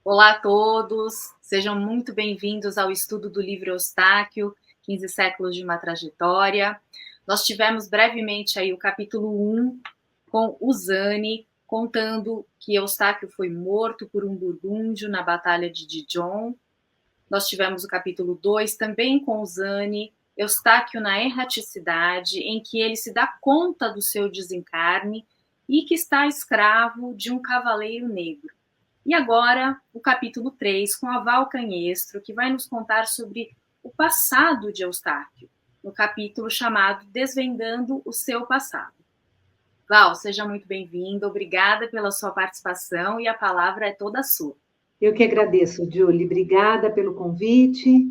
Olá a todos, sejam muito bem-vindos ao estudo do livro Eustáquio, 15 séculos de uma trajetória. Nós tivemos brevemente aí o capítulo 1 com Uzane, contando que Eustáquio foi morto por um burgúndio na Batalha de Dijon. Nós tivemos o capítulo 2 também com Uzane, Eustáquio na erraticidade, em que ele se dá conta do seu desencarne e que está escravo de um cavaleiro negro. E agora, o capítulo 3, com a Val Canhestro, que vai nos contar sobre o passado de Eustáquio, no capítulo chamado Desvendando o Seu Passado. Val, seja muito bem-vinda, obrigada pela sua participação e a palavra é toda sua. Eu que agradeço, Julie. Obrigada pelo convite,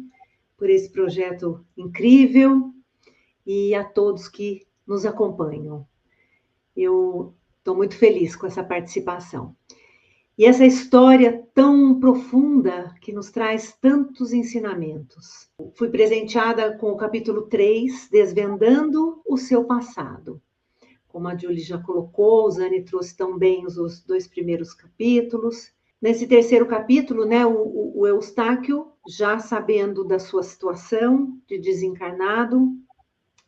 por esse projeto incrível e a todos que nos acompanham. Eu estou muito feliz com essa participação. E essa história tão profunda que nos traz tantos ensinamentos. Fui presenteada com o capítulo 3, Desvendando o Seu Passado. Como a Julie já colocou, o Zane trouxe tão bem os 2 primeiros capítulos. Nesse terceiro capítulo, né, o Eustáquio, já sabendo da sua situação de desencarnado,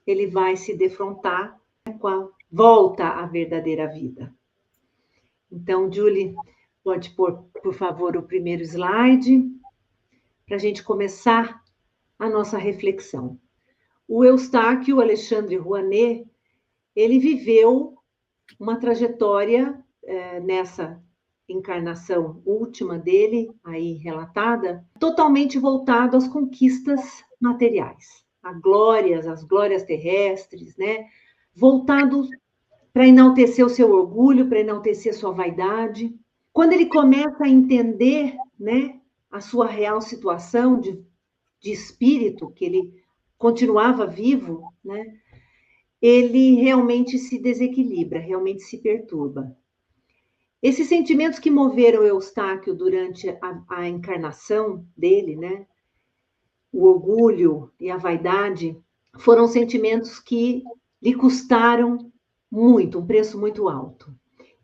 ele vai se defrontar com a volta à verdadeira vida. Então, Julie, pode pôr, por favor, o primeiro slide, para a gente começar a nossa reflexão. O Eustáquio Alexandre Rouanet, ele viveu uma trajetória nessa encarnação última dele, aí relatada, totalmente voltado às conquistas materiais, às glórias terrestres, né? Voltado para enaltecer o seu orgulho, para enaltecer sua vaidade. Quando ele começa a entender, né, a sua real situação de espírito, que ele continuava vivo, né? Ele realmente se desequilibra, realmente se perturba. Esses sentimentos que moveram Eustáquio durante a encarnação dele, né? O orgulho e a vaidade, foram sentimentos que lhe custaram muito, um preço muito alto.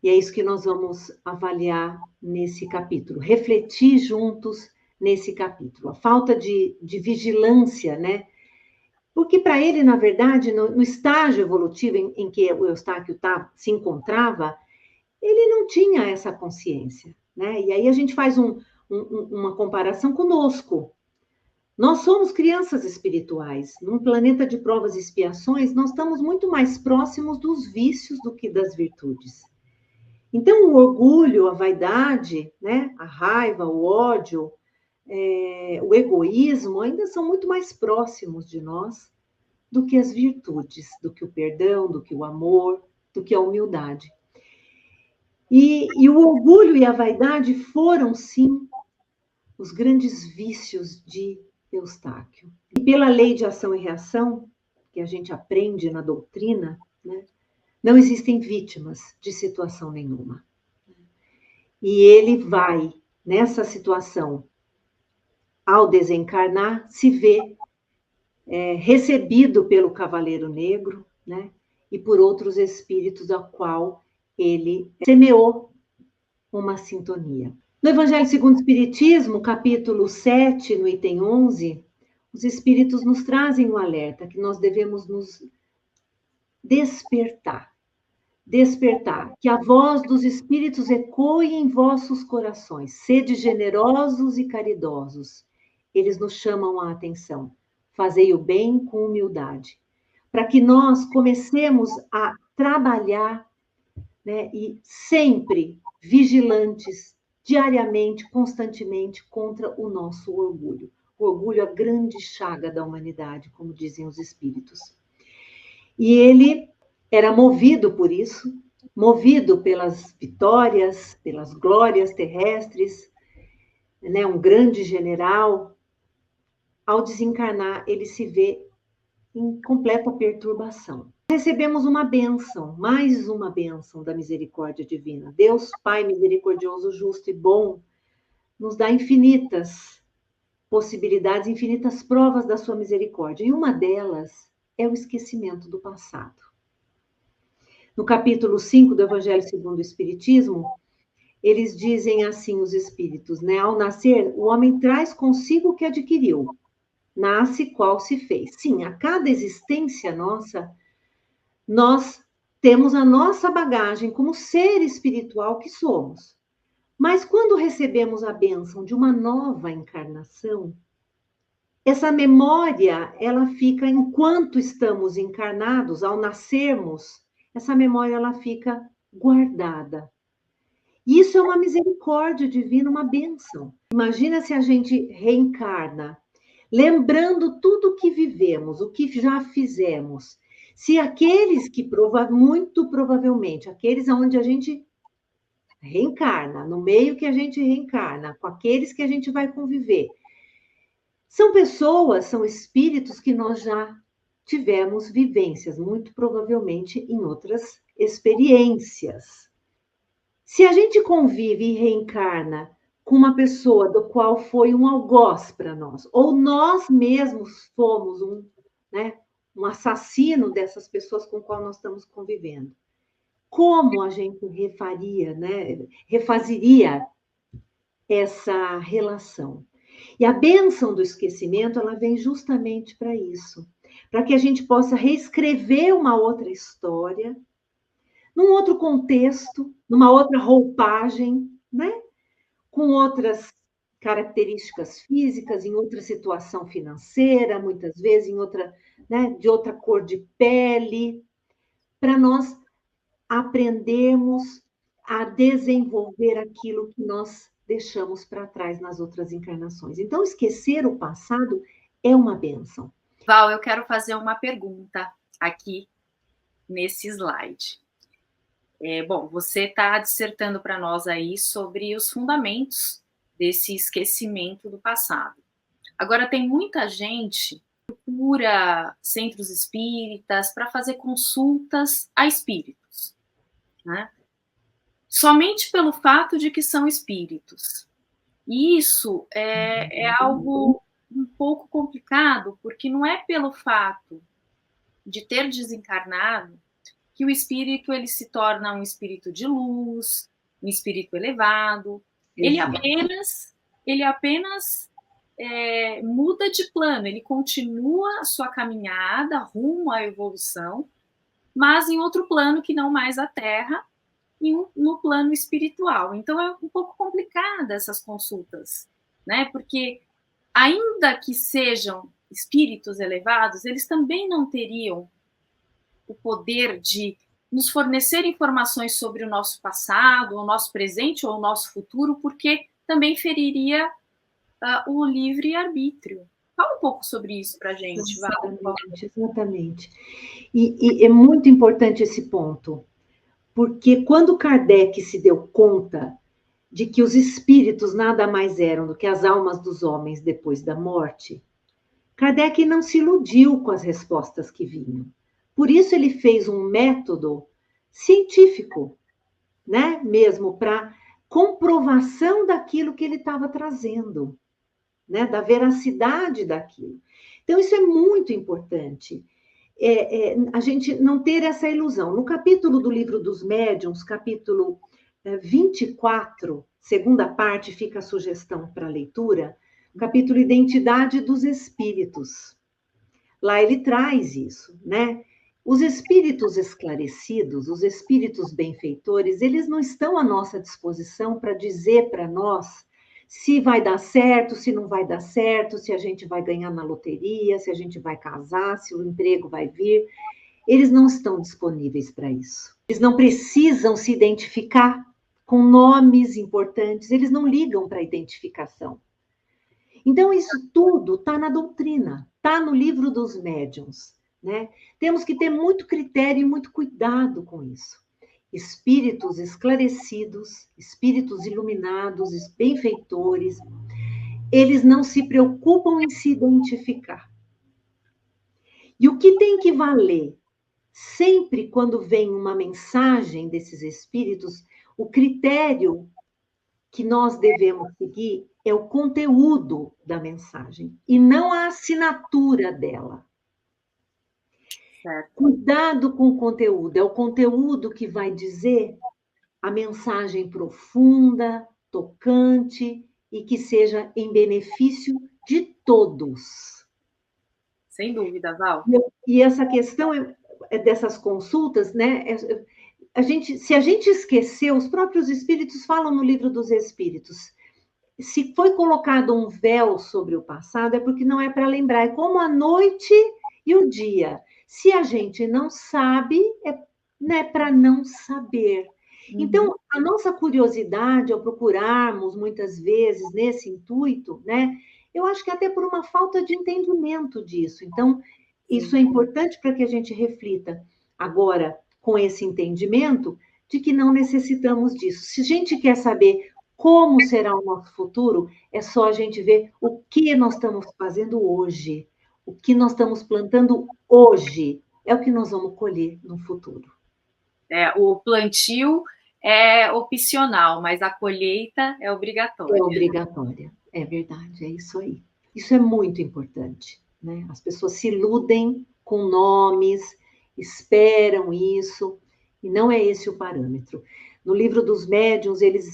E é isso que nós vamos avaliar nesse capítulo, refletir juntos nesse capítulo. A falta de vigilância, né? Porque para ele, na verdade, no estágio evolutivo em que o Eustáquio se encontrava, ele não tinha essa consciência, né? E aí a gente faz uma comparação conosco. Nós somos crianças espirituais. Num planeta de provas e expiações, nós estamos muito mais próximos dos vícios do que das virtudes. Então, o orgulho, a vaidade, né? A raiva, o ódio, o egoísmo ainda são muito mais próximos de nós do que as virtudes, do que o perdão, do que o amor, do que a humildade. E o orgulho e a vaidade foram, sim, os grandes vícios de Eustáquio. E pela lei de ação e reação, que a gente aprende na doutrina, né, não existem vítimas de situação nenhuma. E ele vai, nessa situação, ao desencarnar, se vê recebido pelo Cavaleiro Negro, né, e por outros espíritos a qual ele semeou uma sintonia. No Evangelho segundo o Espiritismo, capítulo 7, no item 11, os espíritos nos trazem um alerta que nós devemos nos despertar. Despertar, que a voz dos espíritos ecoe em vossos corações. Sede generosos e caridosos. Eles nos chamam a atenção. Fazei o bem com humildade. Para que nós comecemos a trabalhar, né, e sempre vigilantes, diariamente, constantemente, contra o nosso orgulho. O orgulho é a grande chaga da humanidade, como dizem os espíritos. E ele era movido por isso, movido pelas vitórias, pelas glórias terrestres, né, um grande general. Ao desencarnar, ele se vê em completa perturbação. Recebemos uma bênção, mais uma bênção da misericórdia divina. Deus, Pai misericordioso, justo e bom, nos dá infinitas possibilidades, infinitas provas da sua misericórdia. E uma delas é o esquecimento do passado. No capítulo 5 do Evangelho segundo o Espiritismo, eles dizem assim, os espíritos, né? Ao nascer, o homem traz consigo o que adquiriu. Nasce qual se fez. Sim, a cada existência nossa, nós temos a nossa bagagem como ser espiritual que somos. Mas quando recebemos a bênção de uma nova encarnação, essa memória, ela fica enquanto estamos encarnados, ao nascermos, essa memória ela fica guardada. Isso é uma misericórdia divina, uma bênção. Imagina se a gente reencarna, lembrando tudo o que vivemos, o que já fizemos. Se aqueles que muito provavelmente, aqueles onde a gente reencarna, no meio que a gente reencarna, com aqueles que a gente vai conviver, são pessoas, são espíritos que nós já tivemos vivências, muito provavelmente em outras experiências. Se a gente convive e reencarna com uma pessoa do qual foi um algoz para nós, ou nós mesmos fomos um assassino dessas pessoas com qual nós estamos convivendo, como a gente refazeria essa relação? E a bênção do esquecimento, ela vem justamente para isso, para que a gente possa reescrever uma outra história, num outro contexto, numa outra roupagem, né? Com outras características físicas, em outra situação financeira, muitas vezes em outra, né, de outra cor de pele, para nós aprendermos a desenvolver aquilo que nós deixamos para trás nas outras encarnações. Então, esquecer o passado é uma bênção. Val, eu quero fazer uma pergunta aqui nesse slide. Bom, você está dissertando para nós aí sobre os fundamentos desse esquecimento do passado. Agora, tem muita gente que procura centros espíritas para fazer consultas a espíritos, né? Somente pelo fato de que são espíritos. E isso é algo um pouco complicado, porque não é pelo fato de ter desencarnado que o espírito ele se torna um espírito de luz, um espírito elevado. Exato. Ele apenas muda de plano, ele continua a sua caminhada rumo à evolução, mas em outro plano que não mais a Terra, e no plano espiritual. Então, é um pouco complicada essas consultas, né? Porque, ainda que sejam espíritos elevados, eles também não teriam o poder de nos fornecer informações sobre o nosso passado, o nosso presente ou o nosso futuro, porque também feriria o livre-arbítrio. Fala um pouco sobre isso para a gente, Val. Exatamente. E é muito importante esse ponto, porque quando Kardec se deu conta de que os espíritos nada mais eram do que as almas dos homens depois da morte, Kardec não se iludiu com as respostas que vinham. Por isso ele fez um método científico, né? Mesmo para comprovação daquilo que ele estava trazendo, né? Da veracidade daquilo. Então, isso é muito importante. A gente não ter essa ilusão. No capítulo do Livro dos Médiuns, capítulo 24, segunda parte, fica a sugestão para leitura, capítulo Identidade dos Espíritos. Lá ele traz isso, né? Os espíritos esclarecidos, os espíritos benfeitores, eles não estão à nossa disposição para dizer para nós se vai dar certo, se não vai dar certo, se a gente vai ganhar na loteria, se a gente vai casar, se o emprego vai vir. Eles não estão disponíveis para isso. Eles não precisam se identificar com nomes importantes, eles não ligam para a identificação. Então, isso tudo está na doutrina, está no Livro dos Médiuns, né? Temos que ter muito critério e muito cuidado com isso. Espíritos esclarecidos, espíritos iluminados, benfeitores, eles não se preocupam em se identificar. E o que tem que valer, sempre quando vem uma mensagem desses espíritos, o critério que nós devemos seguir é o conteúdo da mensagem e não a assinatura dela. Certo. Cuidado com o conteúdo, é o conteúdo que vai dizer a mensagem profunda, tocante e que seja em benefício de todos. Sem dúvida, Val. E essa questão dessas consultas, né? Se a gente esqueceu, os próprios espíritos falam no Livro dos Espíritos, se foi colocado um véu sobre o passado, é porque não é para lembrar. É como a noite e o dia. Se a gente não sabe, é para não saber. Então, a nossa curiosidade ao procurarmos, muitas vezes, nesse intuito, né? Eu acho que até por uma falta de entendimento disso. Então, isso é importante para que a gente reflita. Agora, com esse entendimento de que não necessitamos disso. Se a gente quer saber como será o nosso futuro, é só a gente ver o que nós estamos fazendo hoje. O que nós estamos plantando hoje é o que nós vamos colher no futuro. O plantio é opcional, mas a colheita é obrigatória. É obrigatória, é verdade, é isso aí. Isso é muito importante, né? As pessoas se iludem com nomes, esperam isso, e não é esse o parâmetro. No livro dos médiuns, eles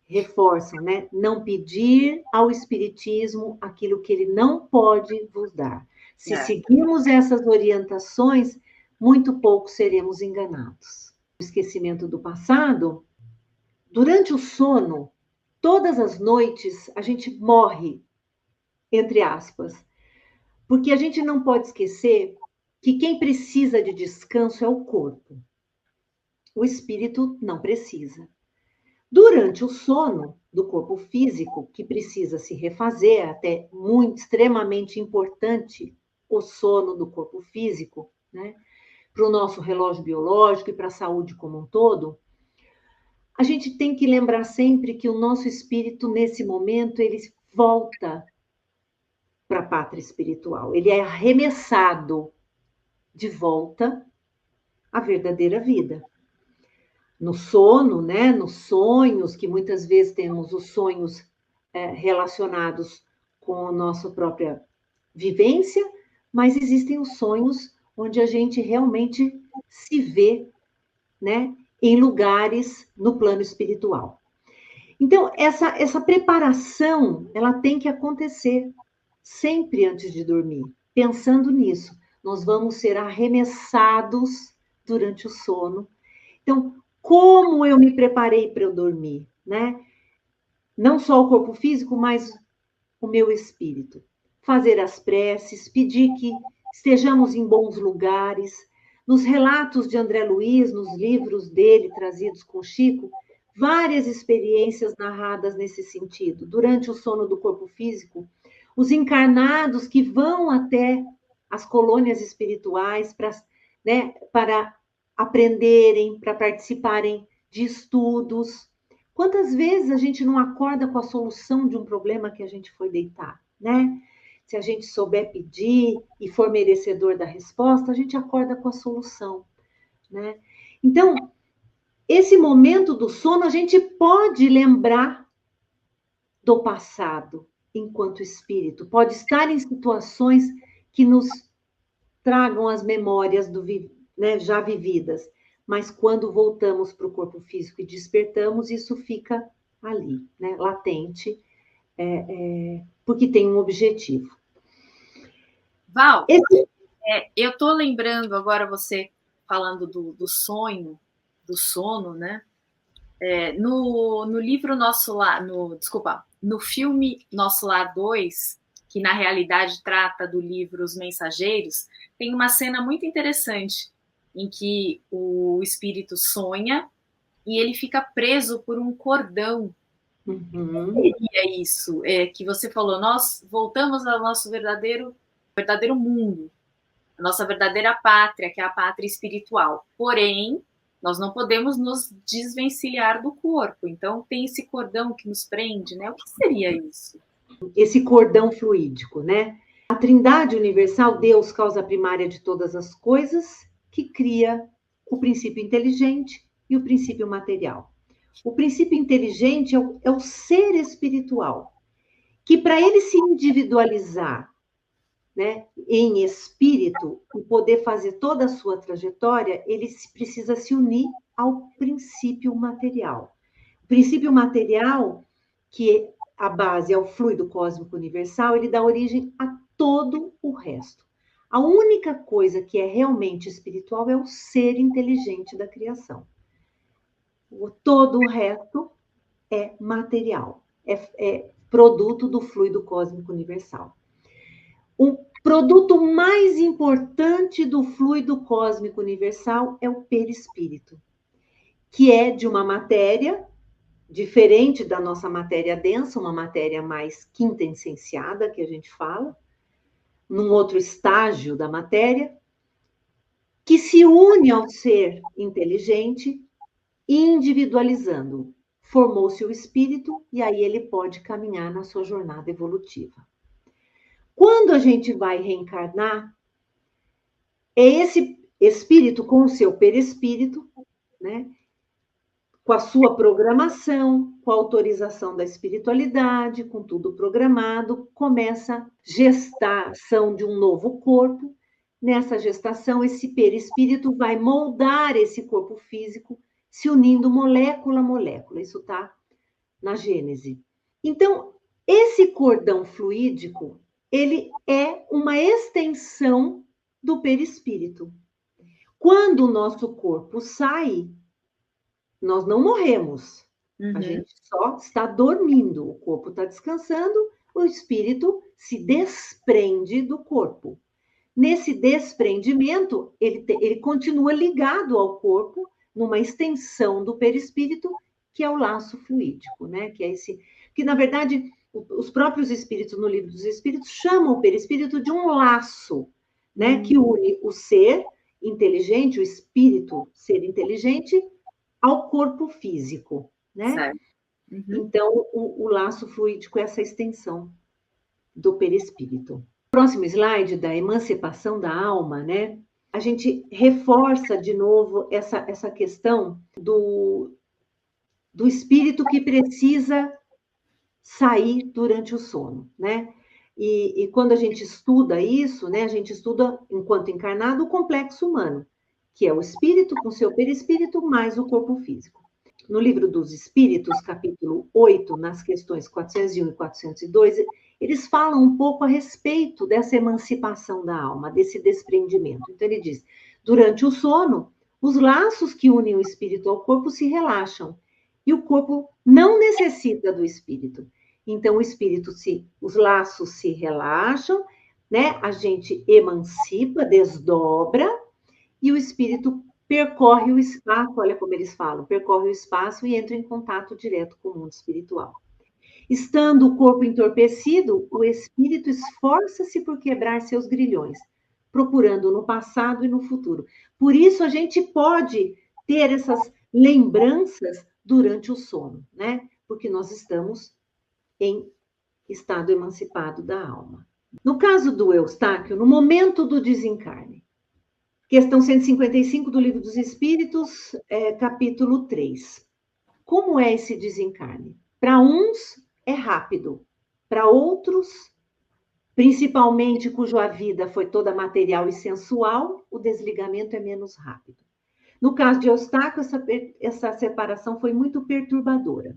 reforçam, né? Não pedir ao Espiritismo aquilo que ele não pode vos dar. Se seguirmos essas orientações, muito pouco seremos enganados. O esquecimento do passado, durante o sono, todas as noites, a gente morre, entre aspas, porque a gente não pode esquecer que quem precisa de descanso é o corpo. O espírito não precisa. Durante o sono do corpo físico, que precisa se refazer, até muito extremamente importante o sono do corpo físico, né? Para o nosso relógio biológico e para a saúde como um todo, a gente tem que lembrar sempre que o nosso espírito, nesse momento, ele volta para a pátria espiritual. Ele é arremessado de volta à verdadeira vida. No sono, né, nos sonhos, que muitas vezes temos os sonhos relacionados com a nossa própria vivência, mas existem os sonhos onde a gente realmente se vê, né, em lugares no plano espiritual. Então, essa preparação, ela tem que acontecer sempre antes de dormir. Pensando nisso, nós vamos ser arremessados durante o sono. Então, como eu me preparei para eu dormir, né? Não só o corpo físico, mas o meu espírito. Fazer as preces, pedir que estejamos em bons lugares. Nos relatos de André Luiz, nos livros dele trazidos com Chico, várias experiências narradas nesse sentido. Durante o sono do corpo físico, os encarnados que vão até as colônias espirituais né, para aprenderem, para participarem de estudos. Quantas vezes a gente não acorda com a solução de um problema que a gente foi deitar, né? Se a gente souber pedir e for merecedor da resposta, a gente acorda com a solução, né? Então, esse momento do sono, a gente pode lembrar do passado enquanto espírito, pode estar em situações que nos tragam as memórias né, já vividas, mas quando voltamos para o corpo físico e despertamos, isso fica ali, né, latente, porque tem um objetivo. Val, eu estou lembrando agora você falando do sonho, do sono, né? No livro Nosso Lar, no filme Nosso Lar 2, que na realidade trata do livro Os Mensageiros, tem uma cena muito interessante em que o espírito sonha e ele fica preso por um cordão. Uhum. O que seria isso? Que você falou, nós voltamos ao nosso verdadeiro mundo, a nossa verdadeira pátria, que é a pátria espiritual. Porém, nós não podemos nos desvencilhar do corpo. Então, tem esse cordão que nos prende, né? O que seria isso? Esse cordão fluídico, né? A Trindade Universal, Deus, causa primária de todas as coisas, que cria o princípio inteligente e o princípio material. O princípio inteligente é o ser espiritual, que para ele se individualizar, né, em espírito e poder fazer toda a sua trajetória, ele precisa se unir ao princípio material. O princípio material, que a base é o fluido cósmico universal, ele dá origem a todo o resto. A única coisa que é realmente espiritual é o ser inteligente da criação. Todo o resto é material, é produto do fluido cósmico universal. O produto mais importante do fluido cósmico universal é o perispírito, que é de uma matéria diferente da nossa matéria densa, uma matéria mais quintessenciada, que a gente fala, num outro estágio da matéria, que se une ao ser inteligente, individualizando. Formou-se o espírito e aí ele pode caminhar na sua jornada evolutiva. Quando a gente vai reencarnar, é esse espírito com o seu perispírito, né? Com a sua programação, com a autorização da espiritualidade, com tudo programado, começa a gestação de um novo corpo. Nessa gestação, esse perispírito vai moldar esse corpo físico, se unindo molécula a molécula. Isso está na Gênese. Então, esse cordão fluídico, ele é uma extensão do perispírito. Quando o nosso corpo sai, nós não morremos. A gente só está dormindo. O corpo está descansando, o espírito se desprende do corpo. Nesse desprendimento, ele continua ligado ao corpo, numa extensão do perispírito, que é o laço fluídico, né? Que é esse, que na verdade os próprios espíritos no Livro dos Espíritos chamam o perispírito de um laço, né? Que une o ser inteligente, o espírito ser inteligente, ao corpo físico, né? Então, o laço fluídico é essa extensão do perispírito. Próximo slide da emancipação da alma, né? A gente reforça de novo essa questão do espírito que precisa sair durante o sono, né? E quando a gente estuda isso, né? A gente estuda, enquanto encarnado, o complexo humano, que é o espírito com seu perispírito mais o corpo físico. No Livro dos Espíritos, capítulo 8, nas questões 401 e 402, eles falam um pouco a respeito dessa emancipação da alma, desse desprendimento. Então, ele diz, durante o sono, os laços que unem o espírito ao corpo se relaxam, e o corpo não necessita do espírito. Então, os laços se relaxam, né? A gente emancipa, desdobra, e o espírito percorre o espaço, olha como eles falam, percorre o espaço e entra em contato direto com o mundo espiritual. Estando o corpo entorpecido, o espírito esforça-se por quebrar seus grilhões, procurando no passado e no futuro. Por isso, a gente pode ter essas lembranças durante o sono, né? Porque nós estamos em estado emancipado da alma. No caso do Eustáquio, no momento do desencarne, questão 155 do Livro dos Espíritos, capítulo 3. Como é esse desencarne? Para uns é rápido, para outros, principalmente cuja vida foi toda material e sensual, o desligamento é menos rápido. No caso de Eustáquio, essa separação foi muito perturbadora.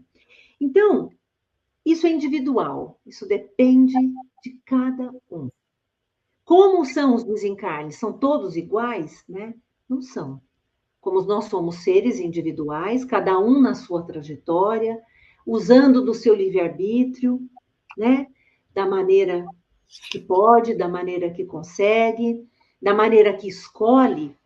Então, isso é individual, isso depende de cada um. Como são os desencarnes? São todos iguais? Né? Não são. Como nós somos seres individuais, cada um na sua trajetória, usando do seu livre-arbítrio, né? Da maneira que pode, da maneira que consegue, da maneira que escolhe.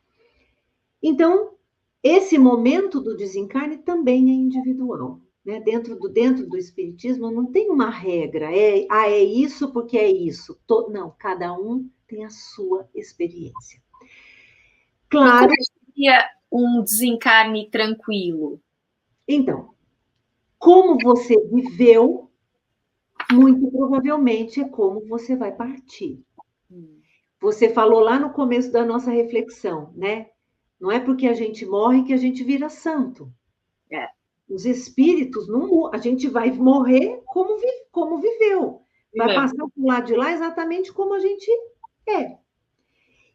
Então, esse momento do desencarne também é individual. Né? Dentro do Espiritismo não tem uma regra, é isso porque é isso. Não, cada um tem a sua experiência. Claro. E como seria um desencarne tranquilo? Então, como você viveu, muito provavelmente é como você vai partir. Você falou lá no começo da nossa reflexão, né? Não é porque a gente morre que a gente vira santo. Os espíritos, não, a gente vai morrer como viveu. Vai passar por lá de lá exatamente como a gente é.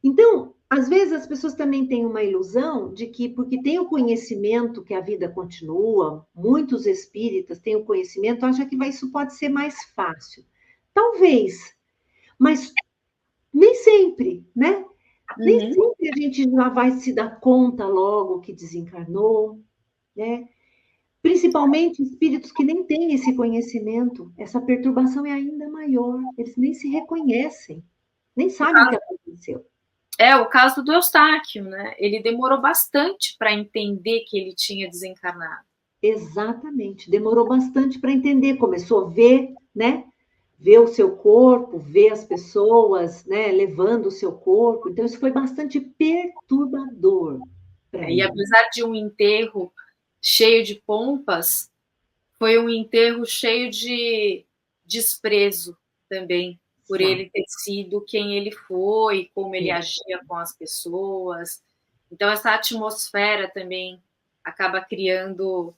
Então, às vezes as pessoas também têm uma ilusão de que, porque tem o conhecimento que a vida continua, muitos espíritas têm o conhecimento, acham que isso pode ser mais fácil. Talvez, mas nem sempre, né? Nem sempre a gente já vai se dar conta logo que desencarnou, né? Principalmente espíritos que nem têm esse conhecimento, essa perturbação é ainda maior, eles nem se reconhecem, nem sabem o que aconteceu. É o caso do Eustáquio, né? Ele demorou bastante para entender que ele tinha desencarnado. Exatamente, demorou bastante para entender, começou a ver, né? Ver o seu corpo, ver as pessoas, né, levando o seu corpo. Então, isso foi bastante perturbador para E ele. apesar de um enterro cheio de pompas, foi um enterro cheio de desprezo também, por ele ter sido quem ele foi, como ele agia com as pessoas. Então, essa atmosfera também acaba criando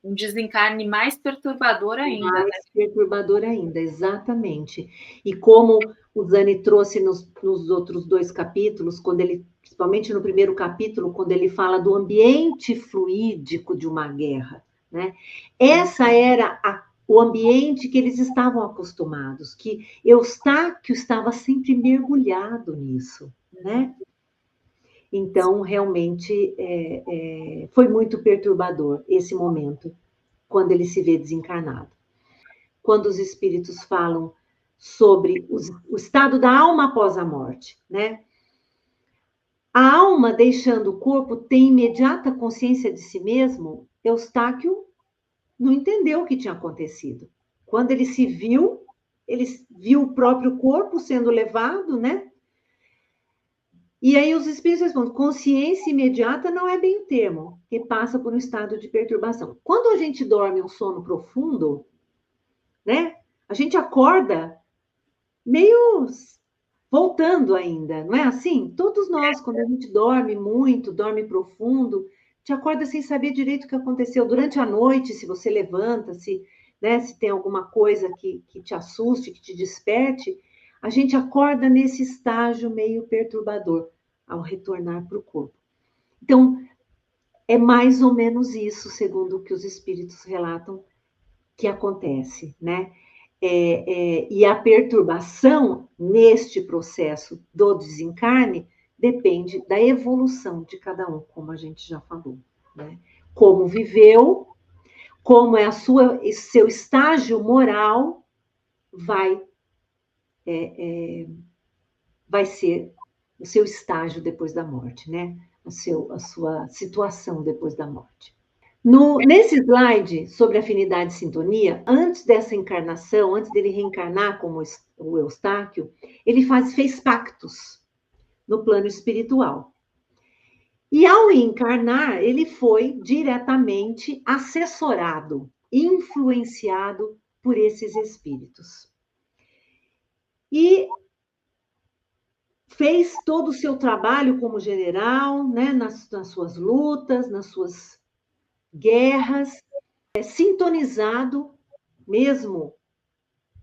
um desencarne mais perturbador ainda. Mais perturbador ainda, exatamente. E como o Zani trouxe nos outros 2 capítulos, quando ele, principalmente no primeiro capítulo, quando ele fala do ambiente fluídico de uma guerra, né? Essa era o ambiente que eles estavam acostumados, que Eustáquio estava sempre mergulhado nisso, né? Então, realmente, foi muito perturbador esse momento, quando ele se vê desencarnado. Quando os espíritos falam sobre o estado da alma após a morte, né? A alma, deixando o corpo, tem imediata consciência de si mesmo? Eustáquio não entendeu o que tinha acontecido. Quando ele se viu, ele viu o próprio corpo sendo levado, né? E aí os espíritos respondem, consciência imediata não é bem o termo, que passa por um estado de perturbação. Quando a gente dorme um sono profundo, né? A gente acorda meio voltando ainda, não é assim? Todos nós, quando a gente dorme muito, dorme profundo, te acorda sem saber direito o que aconteceu durante a noite, se você levanta, se, né, se tem alguma coisa que te assuste, que te desperte, a gente acorda nesse estágio meio perturbador ao retornar para o corpo. Então, é mais ou menos isso, segundo o que os espíritos relatam, que acontece, né? E a perturbação neste processo do desencarne depende da evolução de cada um, como a gente já falou, né? Como viveu, como é seu estágio moral vai ser o seu estágio depois da morte, né? A sua situação depois da morte. Nesse slide sobre afinidade e sintonia, antes dessa encarnação, antes dele reencarnar como o Eustáquio, ele fez pactos no plano espiritual. E ao encarnar, ele foi diretamente assessorado, influenciado por esses espíritos. E fez todo o seu trabalho como general, né, nas suas lutas, nas suas guerras, sintonizado, mesmo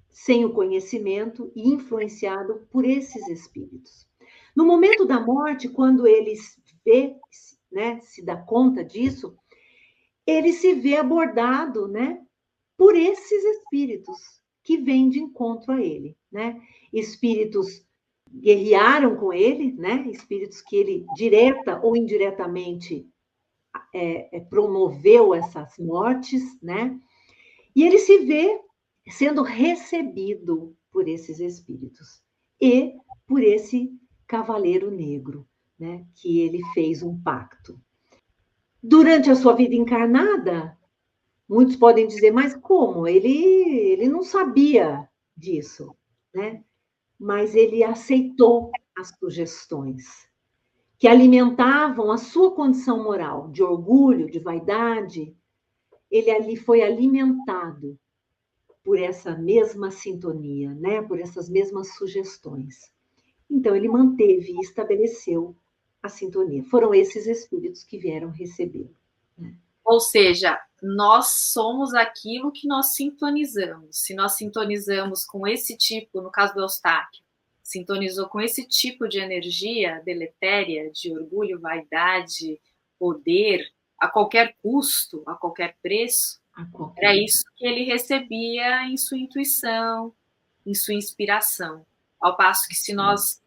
sem o conhecimento, e influenciado por esses espíritos. No momento da morte, quando ele né, se dá conta disso, ele se vê abordado, né, por esses espíritos que vêm de encontro a ele, né? Espíritos guerrearam com ele, né? Espíritos que ele direta ou indiretamente promoveu essas mortes, né? E ele se vê sendo recebido por esses espíritos e por esse cavaleiro negro, né? Que ele fez um pacto. Durante a sua vida encarnada, muitos podem dizer, mas como? Ele não sabia disso, né? Mas ele aceitou as sugestões que alimentavam a sua condição moral de orgulho, de vaidade. Ele ali foi alimentado por essa mesma sintonia, né? Por essas mesmas sugestões. Então, ele manteve e estabeleceu a sintonia. Foram esses espíritos que vieram recebê-lo. Né? Ou seja, nós somos aquilo que nós sintonizamos. Se nós sintonizamos com esse tipo, no caso do Eustáquio, sintonizou com esse tipo de energia deletéria, de orgulho, vaidade, poder, a qualquer custo, a qualquer preço, era isso que ele recebia em sua intuição, em sua inspiração. Ao passo que se nós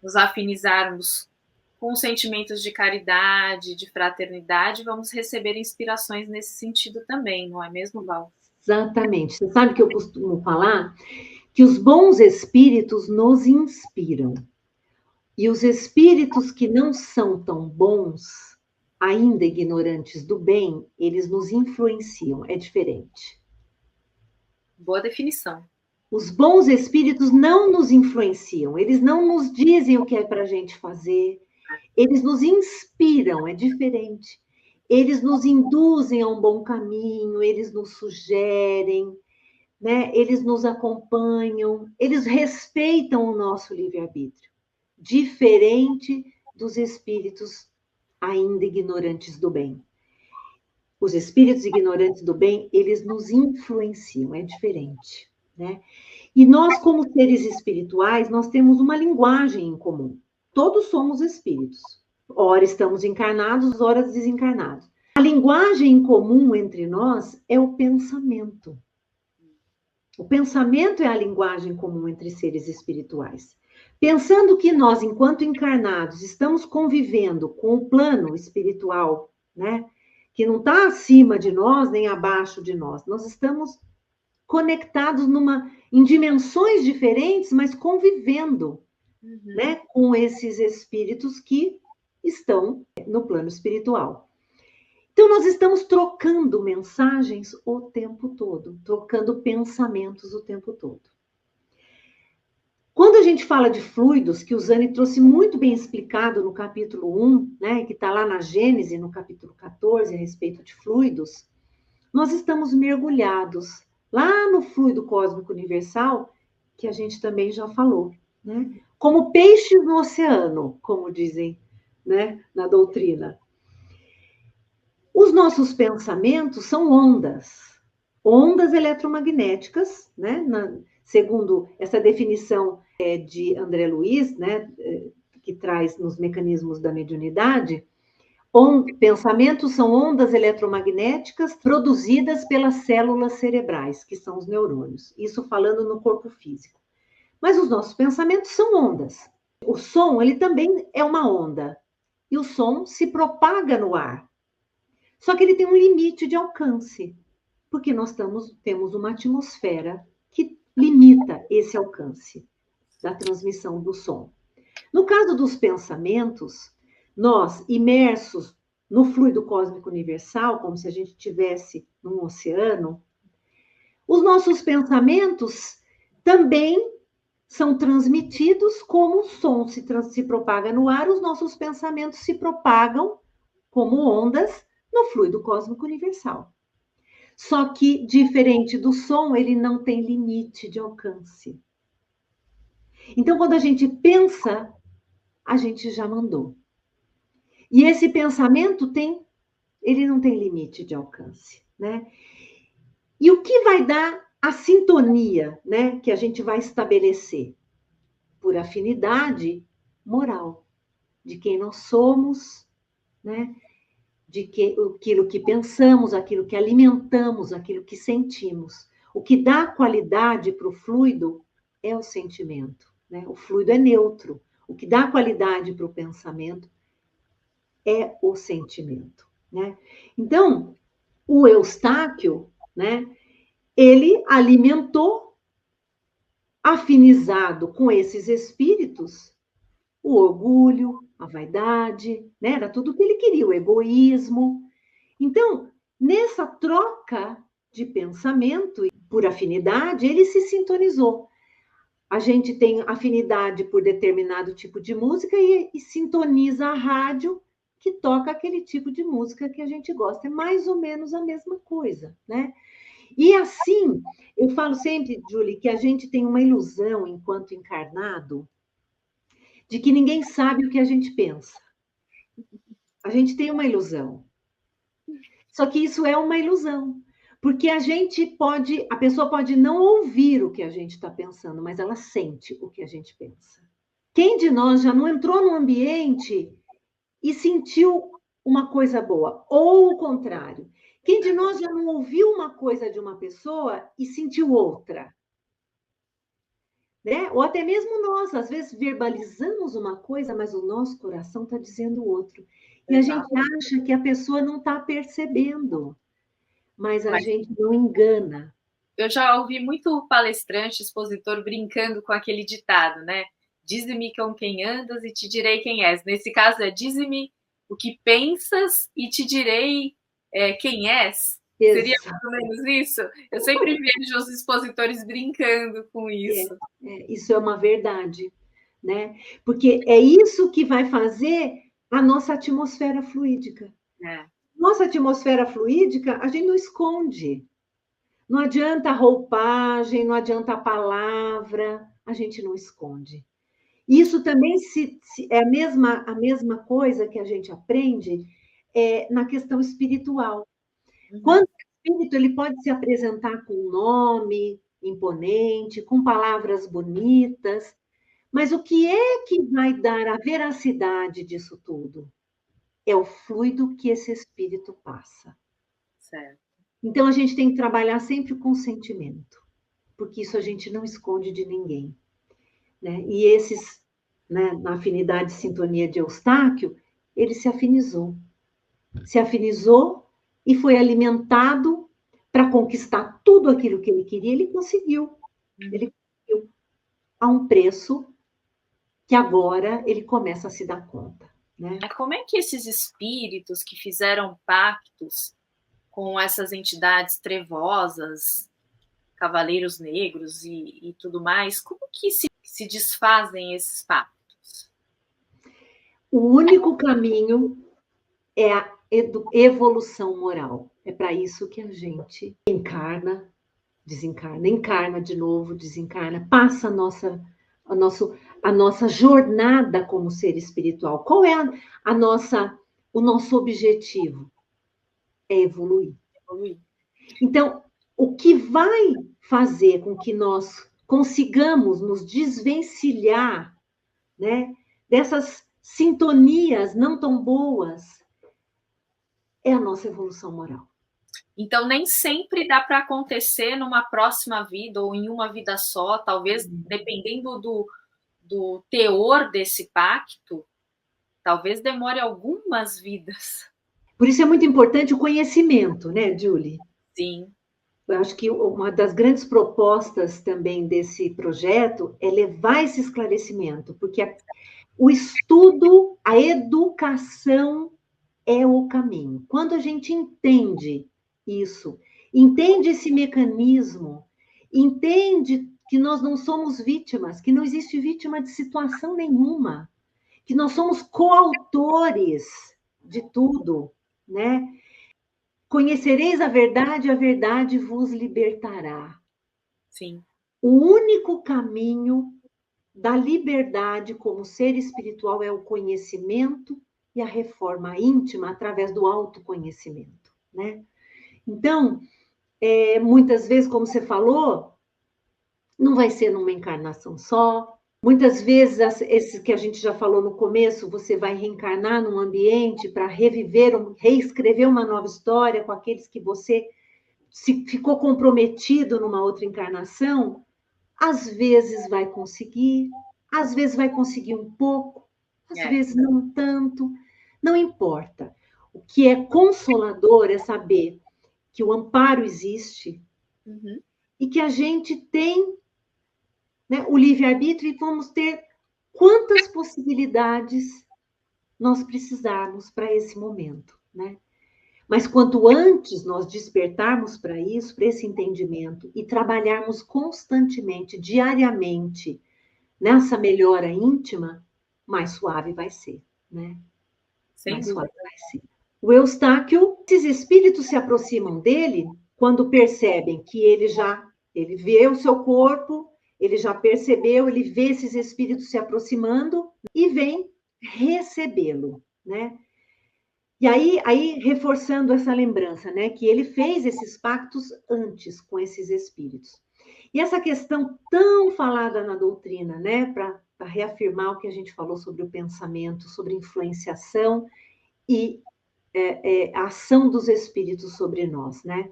nos afinizarmos com sentimentos de caridade, de fraternidade, vamos receber inspirações nesse sentido também, não é mesmo, Val? Exatamente. Você sabe que eu costumo falar que os bons espíritos nos inspiram. E os espíritos que não são tão bons, ainda ignorantes do bem, eles nos influenciam. É diferente. Boa definição. Os bons espíritos não nos influenciam, eles não nos dizem o que é para a gente fazer, eles nos inspiram, é diferente. Eles nos induzem a um bom caminho, eles nos sugerem, né? Eles nos acompanham, eles respeitam o nosso livre-arbítrio, diferente dos espíritos ainda ignorantes do bem. Os espíritos ignorantes do bem, eles nos influenciam, é diferente, né? E nós, como seres espirituais, nós temos uma linguagem em comum. Todos somos espíritos. Ora estamos encarnados, ora desencarnados. A linguagem em comum entre nós é o pensamento. O pensamento é a linguagem comum entre seres espirituais. Pensando que nós, enquanto encarnados, estamos convivendo com o plano espiritual, né? Que não está acima de nós, nem abaixo de nós. Nós estamos conectados em dimensões diferentes, mas convivendo, né, com esses espíritos que estão no plano espiritual. Então, nós estamos trocando mensagens o tempo todo, trocando pensamentos o tempo todo. Quando a gente fala de fluidos, que o Zani trouxe muito bem explicado no capítulo 1, né, que está lá na Gênese, no capítulo 14, a respeito de fluidos, nós estamos mergulhados lá no fluido cósmico universal, que a gente também já falou, né? Como peixes no oceano, como dizem, né, na doutrina. Os nossos pensamentos são ondas eletromagnéticas, né? Segundo essa definição de André Luiz, né, que traz nos mecanismos da mediunidade, pensamentos são ondas eletromagnéticas produzidas pelas células cerebrais, que são os neurônios. Isso falando no corpo físico. Mas os nossos pensamentos são ondas. O som, ele também é uma onda. E o som se propaga no ar. Só que ele tem um limite de alcance, porque nós temos uma atmosfera que limita esse alcance da transmissão do som. No caso dos pensamentos, nós, imersos no fluido cósmico universal, como se a gente estivesse num oceano, os nossos pensamentos também são transmitidos como o som se propaga no ar, os nossos pensamentos se propagam como ondas no fluido cósmico universal. Só que, diferente do som, ele não tem limite de alcance. Então, quando a gente pensa, a gente já mandou. E esse pensamento ele não tem limite de alcance, né? E o que vai dar a sintonia, né, que a gente vai estabelecer? Por afinidade moral, de quem nós somos, né? Aquilo que pensamos, aquilo que alimentamos, aquilo que sentimos. O que dá qualidade para o fluido é o sentimento, né? O fluido é neutro. O que dá qualidade para o pensamento é o sentimento, né? Então, o Eustáquio, né? Ele alimentou, afinizado com esses espíritos, o orgulho, a vaidade, né? Era tudo o que ele queria, o egoísmo. Então, nessa troca de pensamento, por afinidade, ele se sintonizou. A gente tem afinidade por determinado tipo de música e sintoniza a rádio que toca aquele tipo de música que a gente gosta. É mais ou menos a mesma coisa, né? E assim, eu falo sempre, Julie, que a gente tem uma ilusão enquanto encarnado de que ninguém sabe o que a gente pensa. A gente tem uma ilusão. Só que isso é uma ilusão. Porque a pessoa pode não ouvir o que a gente está pensando, mas ela sente o que a gente pensa. Quem de nós já não entrou num ambiente e sentiu uma coisa boa? Ou o contrário? Quem de nós já não ouviu uma coisa de uma pessoa e sentiu outra? Né? Ou até mesmo nós, às vezes, verbalizamos uma coisa, mas o nosso coração está dizendo outro. E a gente acha que a pessoa não está percebendo, mas a gente não engana. Eu já ouvi muito palestrante, expositor brincando com aquele ditado, né? Dize-me com quem andas e te direi quem és. Nesse caso é dize-me o que pensas e te direi quem és. Seria mais ou menos isso? Eu sempre vejo os expositores brincando com isso. Isso é uma verdade, né? Porque é isso que vai fazer a nossa atmosfera fluídica. Nossa atmosfera fluídica, a gente não esconde. Não adianta a roupagem, não adianta a palavra, a gente não esconde. Isso também é a mesma coisa que a gente aprende na questão espiritual. Quando o espírito ele pode se apresentar com um nome imponente, com palavras bonitas, mas o que é que vai dar a veracidade disso tudo? É o fluido que esse espírito passa. Certo. Então, a gente tem que trabalhar sempre com sentimento, porque isso a gente não esconde de ninguém. Né? E esses, né, na afinidade e sintonia de Eustáquio, ele se afinizou e foi alimentado para conquistar tudo aquilo que ele queria. Ele conseguiu. Ele conseguiu a um preço que agora ele começa a se dar conta. Né? Como é que esses espíritos que fizeram pactos com essas entidades trevosas, cavaleiros negros e tudo mais, como que se desfazem esses pactos? O único caminho é a evolução moral. É para isso que a gente encarna, desencarna, encarna de novo, desencarna, passa a nossa jornada como ser espiritual. Qual é o nosso objetivo? É evoluir. Então, o que vai fazer com que nós consigamos nos desvencilhar, né, dessas sintonias não tão boas é a nossa evolução moral. Então, nem sempre dá para acontecer numa próxima vida ou em uma vida só, talvez dependendo do teor desse pacto, talvez demore algumas vidas. Por isso é muito importante o conhecimento, né, Julie? Sim. Eu acho que uma das grandes propostas também desse projeto é levar esse esclarecimento, porque o estudo, a educação é o caminho. Quando a gente entende isso, entende esse mecanismo, entende que nós não somos vítimas, que não existe vítima de situação nenhuma, que nós somos coautores de tudo, né? Conhecereis a verdade vos libertará. Sim. O único caminho da liberdade como ser espiritual é o conhecimento e a reforma íntima através do autoconhecimento, né? Então, muitas vezes, como você falou, não vai ser numa encarnação só. Muitas vezes, esse que a gente já falou no começo, você vai reencarnar num ambiente para reescrever uma nova história com aqueles que você ficou comprometido numa outra encarnação. Às vezes vai conseguir um pouco, às vezes não tanto, não importa. O que é consolador é saber que o amparo existe e que a gente tem, né, o livre-arbítrio e vamos ter quantas possibilidades nós precisarmos para esse momento, né? Mas quanto antes nós despertarmos para isso, para esse entendimento e trabalharmos constantemente, diariamente, nessa melhora íntima, mais suave vai ser, né? Mais suave vai ser. O Eustáquio, esses espíritos se aproximam dele quando percebem que ele vê o seu corpo, ele já percebeu, ele vê esses espíritos se aproximando e vem recebê-lo, né? E aí, reforçando essa lembrança, né, que ele fez esses pactos antes com esses espíritos. E essa questão tão falada na doutrina, né, para reafirmar o que a gente falou sobre o pensamento, sobre influenciação e a ação dos espíritos sobre nós, né,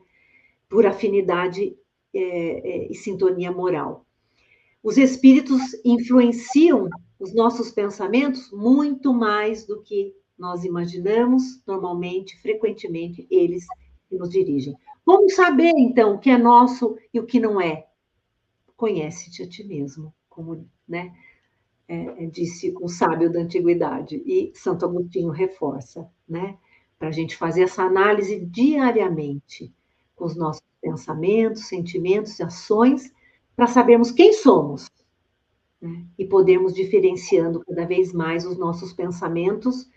por afinidade e sintonia moral. Os espíritos influenciam os nossos pensamentos muito mais do que nós imaginamos, normalmente, frequentemente, eles que nos dirigem. Como saber, então, o que é nosso e o que não é? Conhece-te a ti mesmo, como, né, disse o sábio da antiguidade, e Santo Agostinho reforça, né, para a gente fazer essa análise diariamente, com os nossos pensamentos, sentimentos e ações, para sabermos quem somos, né, e podermos diferenciando cada vez mais os nossos pensamentos,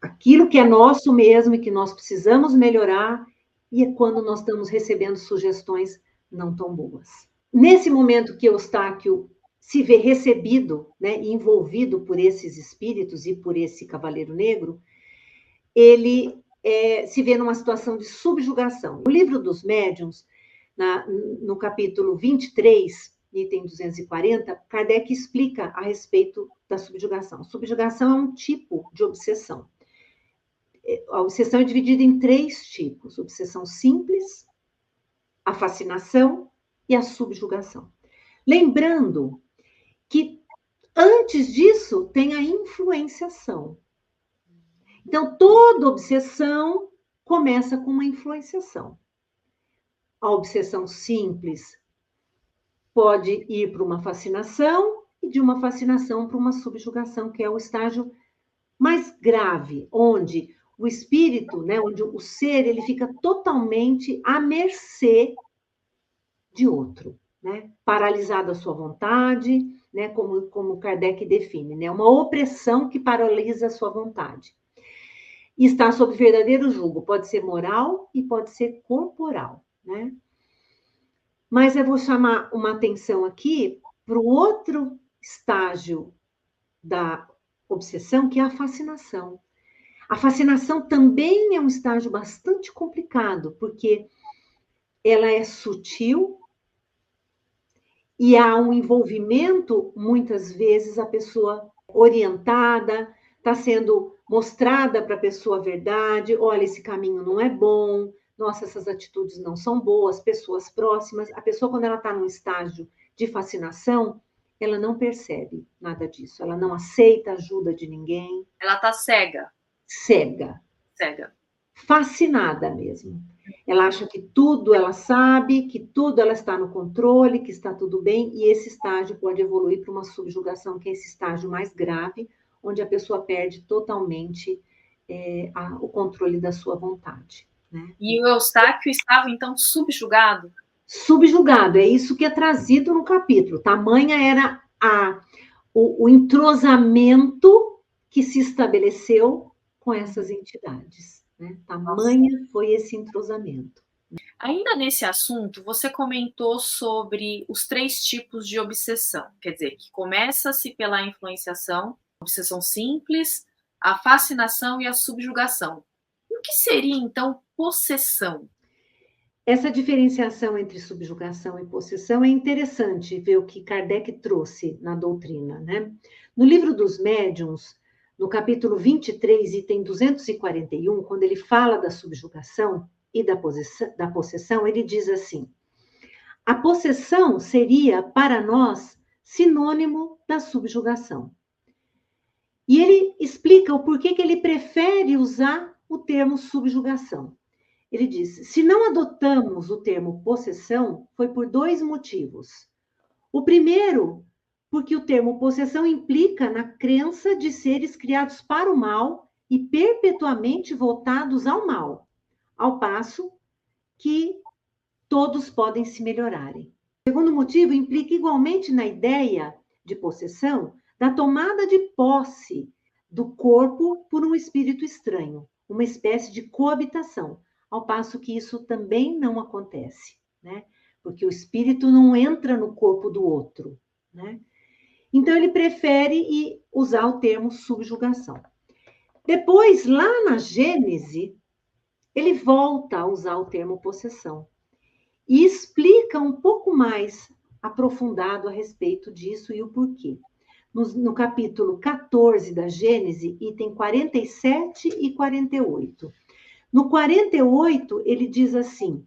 aquilo que é nosso mesmo e que nós precisamos melhorar, e é quando nós estamos recebendo sugestões não tão boas. Nesse momento que Eustáquio se vê recebido, né, e envolvido por esses espíritos e por esse cavaleiro negro, ele se vê numa situação de subjugação. No livro dos médiuns, no capítulo 23, item 240, Kardec explica a respeito da subjugação. Subjugação é um tipo de obsessão. A obsessão é dividida em 3 tipos: obsessão simples, a fascinação e a subjugação. Lembrando que antes disso tem a influenciação. Então, toda obsessão começa com uma influenciação. A obsessão simples pode ir para uma fascinação e de uma fascinação para uma subjugação, que é o estágio mais grave, onde o espírito, né, onde o ser, ele fica totalmente à mercê de outro, né? Paralisado à sua vontade, né, como Kardec define, né, uma opressão que paralisa a sua vontade. E está sob verdadeiro jugo, pode ser moral e pode ser corporal, né? Mas eu vou chamar uma atenção aqui para o outro estágio da obsessão, que é a fascinação. A fascinação também é um estágio bastante complicado, porque ela é sutil e há um envolvimento, muitas vezes, a pessoa orientada, está sendo mostrada para a pessoa a verdade, olha, esse caminho não é bom, nossa, essas atitudes não são boas, pessoas próximas. A pessoa, quando ela está num estágio de fascinação, ela não percebe nada disso, ela não aceita ajuda de ninguém. Ela está cega. Cega. Cega. Fascinada mesmo. Ela acha que tudo ela sabe, que tudo ela está no controle, que está tudo bem, e esse estágio pode evoluir para uma subjugação, que é esse estágio mais grave, onde a pessoa perde totalmente o controle da sua vontade. Né? E o Eustáquio estava, então, subjugado? Subjugado, é isso que é trazido no capítulo. Tamanha era o entrosamento que se estabeleceu com essas entidades. Né? Tamanha foi esse entrosamento. Ainda nesse assunto, você comentou sobre os 3 tipos de obsessão. Quer dizer, que começa-se pela influenciação, obsessão simples, a fascinação e a subjugação. O que seria, então, possessão? Essa diferenciação entre subjugação e possessão é interessante ver o que Kardec trouxe na doutrina. Né? No livro dos médiuns, no capítulo 23, item 241, quando ele fala da subjugação e da possessão, ele diz assim: a possessão seria, para nós, sinônimo da subjugação. E ele explica o porquê que ele prefere usar o termo subjugação. Ele diz: se não adotamos o termo possessão, foi por 2 motivos. O primeiro, porque o termo possessão implica na crença de seres criados para o mal e perpetuamente voltados ao mal, ao passo que todos podem se melhorarem. O segundo motivo implica igualmente na ideia de possessão da tomada de posse do corpo por um espírito estranho, uma espécie de coabitação, ao passo que isso também não acontece, né? Porque o espírito não entra no corpo do outro, né? Então, ele prefere usar o termo subjugação. Depois, lá na Gênese, ele volta a usar o termo possessão e explica um pouco mais aprofundado a respeito disso e o porquê. No capítulo 14 da Gênese, item 47 e 48. No 48, ele diz assim: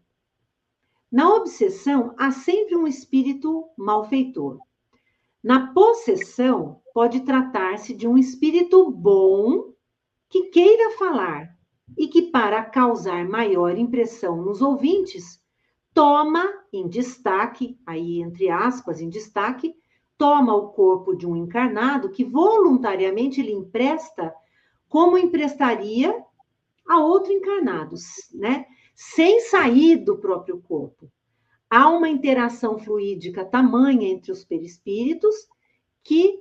na obsessão, há sempre um espírito malfeitor. Na possessão, pode tratar-se de um espírito bom que queira falar e que, para causar maior impressão nos ouvintes, toma em destaque, aí entre aspas, em destaque, toma o corpo de um encarnado que voluntariamente lhe empresta, como emprestaria a outro encarnado, né? Sem sair do próprio corpo. Há uma interação fluídica tamanha entre os perispíritos que,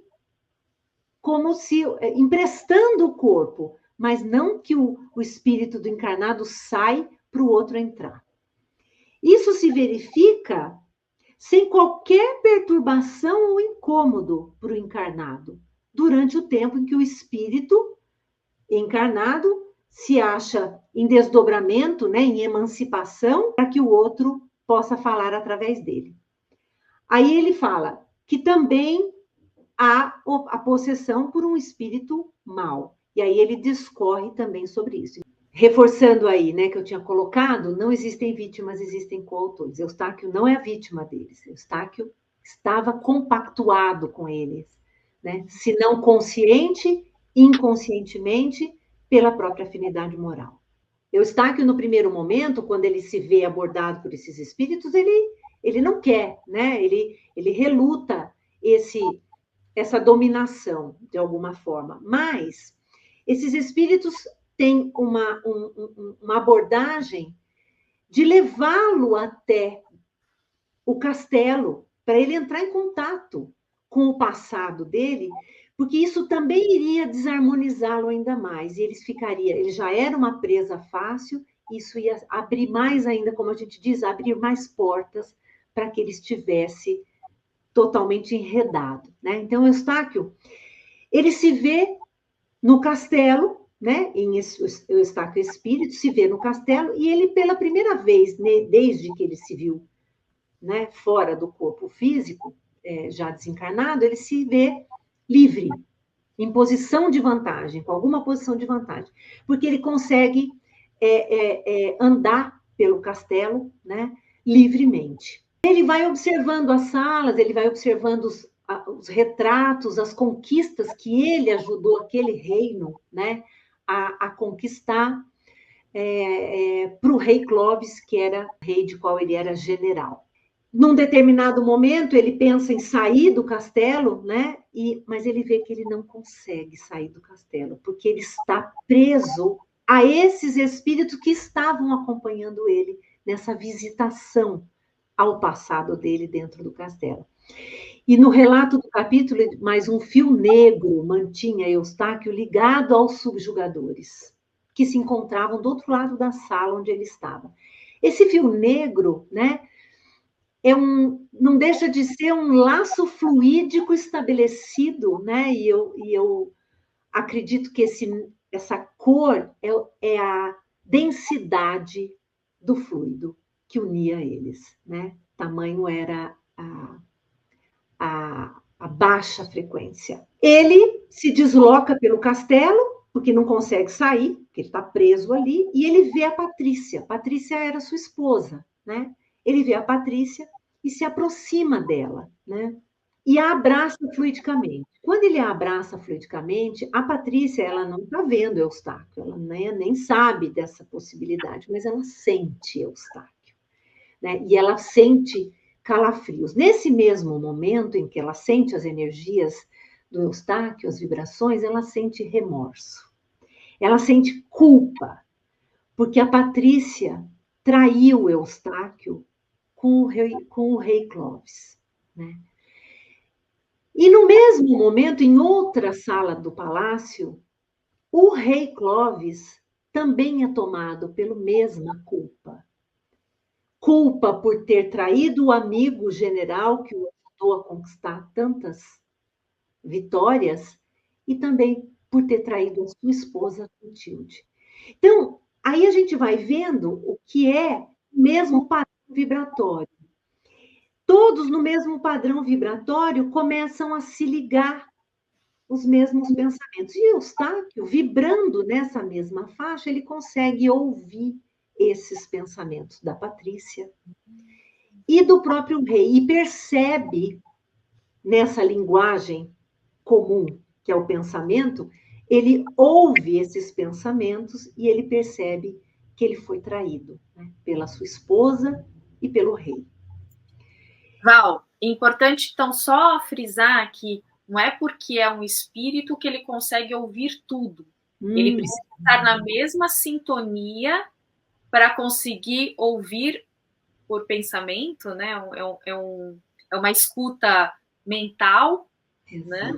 como se emprestando o corpo, mas não que o espírito do encarnado sai para o outro entrar. Isso se verifica sem qualquer perturbação ou incômodo para o encarnado, durante o tempo em que o espírito encarnado se acha em desdobramento, né, em emancipação, para que o outro possa falar através dele. Aí ele fala que também há a possessão por um espírito mau. E aí ele discorre também sobre isso. Reforçando aí, né, que eu tinha colocado, não existem vítimas, existem coautores. Eustáquio não é a vítima deles. Eustáquio estava compactuado com eles, né? Se não consciente, inconscientemente, pela própria afinidade moral. Eustáquio, no primeiro momento, quando ele se vê abordado por esses espíritos, ele não quer, né? Ele reluta essa dominação, de alguma forma. Mas esses espíritos têm uma abordagem de levá-lo até o castelo, para ele entrar em contato com o passado dele, porque isso também iria desarmonizá-lo ainda mais. E ele já era uma presa fácil, isso ia abrir mais ainda, como a gente diz, abrir mais portas para que ele estivesse totalmente enredado, né? Então, Eustáquio, ele se vê no castelo, né? Eustáquio espírito se vê no castelo e ele, pela primeira vez, né, desde que ele se viu, né, fora do corpo físico, já desencarnado, ele se vê livre, em posição de vantagem, com alguma posição de vantagem, porque ele consegue andar pelo castelo, né, livremente. Ele vai observando as salas, ele vai observando os retratos, as conquistas que ele ajudou aquele reino, né, a conquistar para o rei Clovis, que era rei de qual ele era general. Num determinado momento, ele pensa em sair do castelo, né? Mas ele vê que ele não consegue sair do castelo, porque ele está preso a esses espíritos que estavam acompanhando ele nessa visitação ao passado dele dentro do castelo. E no relato do capítulo, mais um fio negro mantinha Eustáquio ligado aos subjugadores, que se encontravam do outro lado da sala onde ele estava. Esse fio negro, né? Não deixa de ser um laço fluídico estabelecido, né? E eu acredito que essa cor é a densidade do fluido que unia eles, né? Tamanho era a baixa frequência. Ele se desloca pelo castelo, porque não consegue sair, porque ele está preso ali, e ele vê a Patrícia. Patrícia era sua esposa, né? Ele vê a Patrícia e se aproxima dela, né? E a abraça fluidicamente. Quando ele a abraça fluidicamente, a Patrícia, ela não está vendo Eustáquio, ela nem sabe dessa possibilidade, mas ela sente Eustáquio, né? E ela sente calafrios. Nesse mesmo momento em que ela sente as energias do Eustáquio, as vibrações, ela sente remorso. Ela sente culpa, porque a Patrícia traiu Eustáquio com o rei Clovis, né? E no mesmo momento, em outra sala do palácio, o rei Clovis também é tomado pela mesma culpa. Culpa por ter traído o amigo general que o ajudou a conquistar tantas vitórias e também por ter traído a sua esposa, Clotilde. Então, aí a gente vai vendo o que é o mesmo padrão vibratório. Todos no mesmo padrão vibratório começam a se ligar os mesmos pensamentos. E Eustáquio, vibrando nessa mesma faixa, ele consegue ouvir esses pensamentos da Patrícia e do próprio rei, e percebe nessa linguagem comum, que é o pensamento, ele ouve esses pensamentos e ele percebe que ele foi traído, né, pela sua esposa e pelo rei. Val, importante então só frisar que não é porque é um espírito que ele consegue ouvir tudo. Ele precisa estar na mesma sintonia para conseguir ouvir por pensamento, né? É uma escuta mental, né?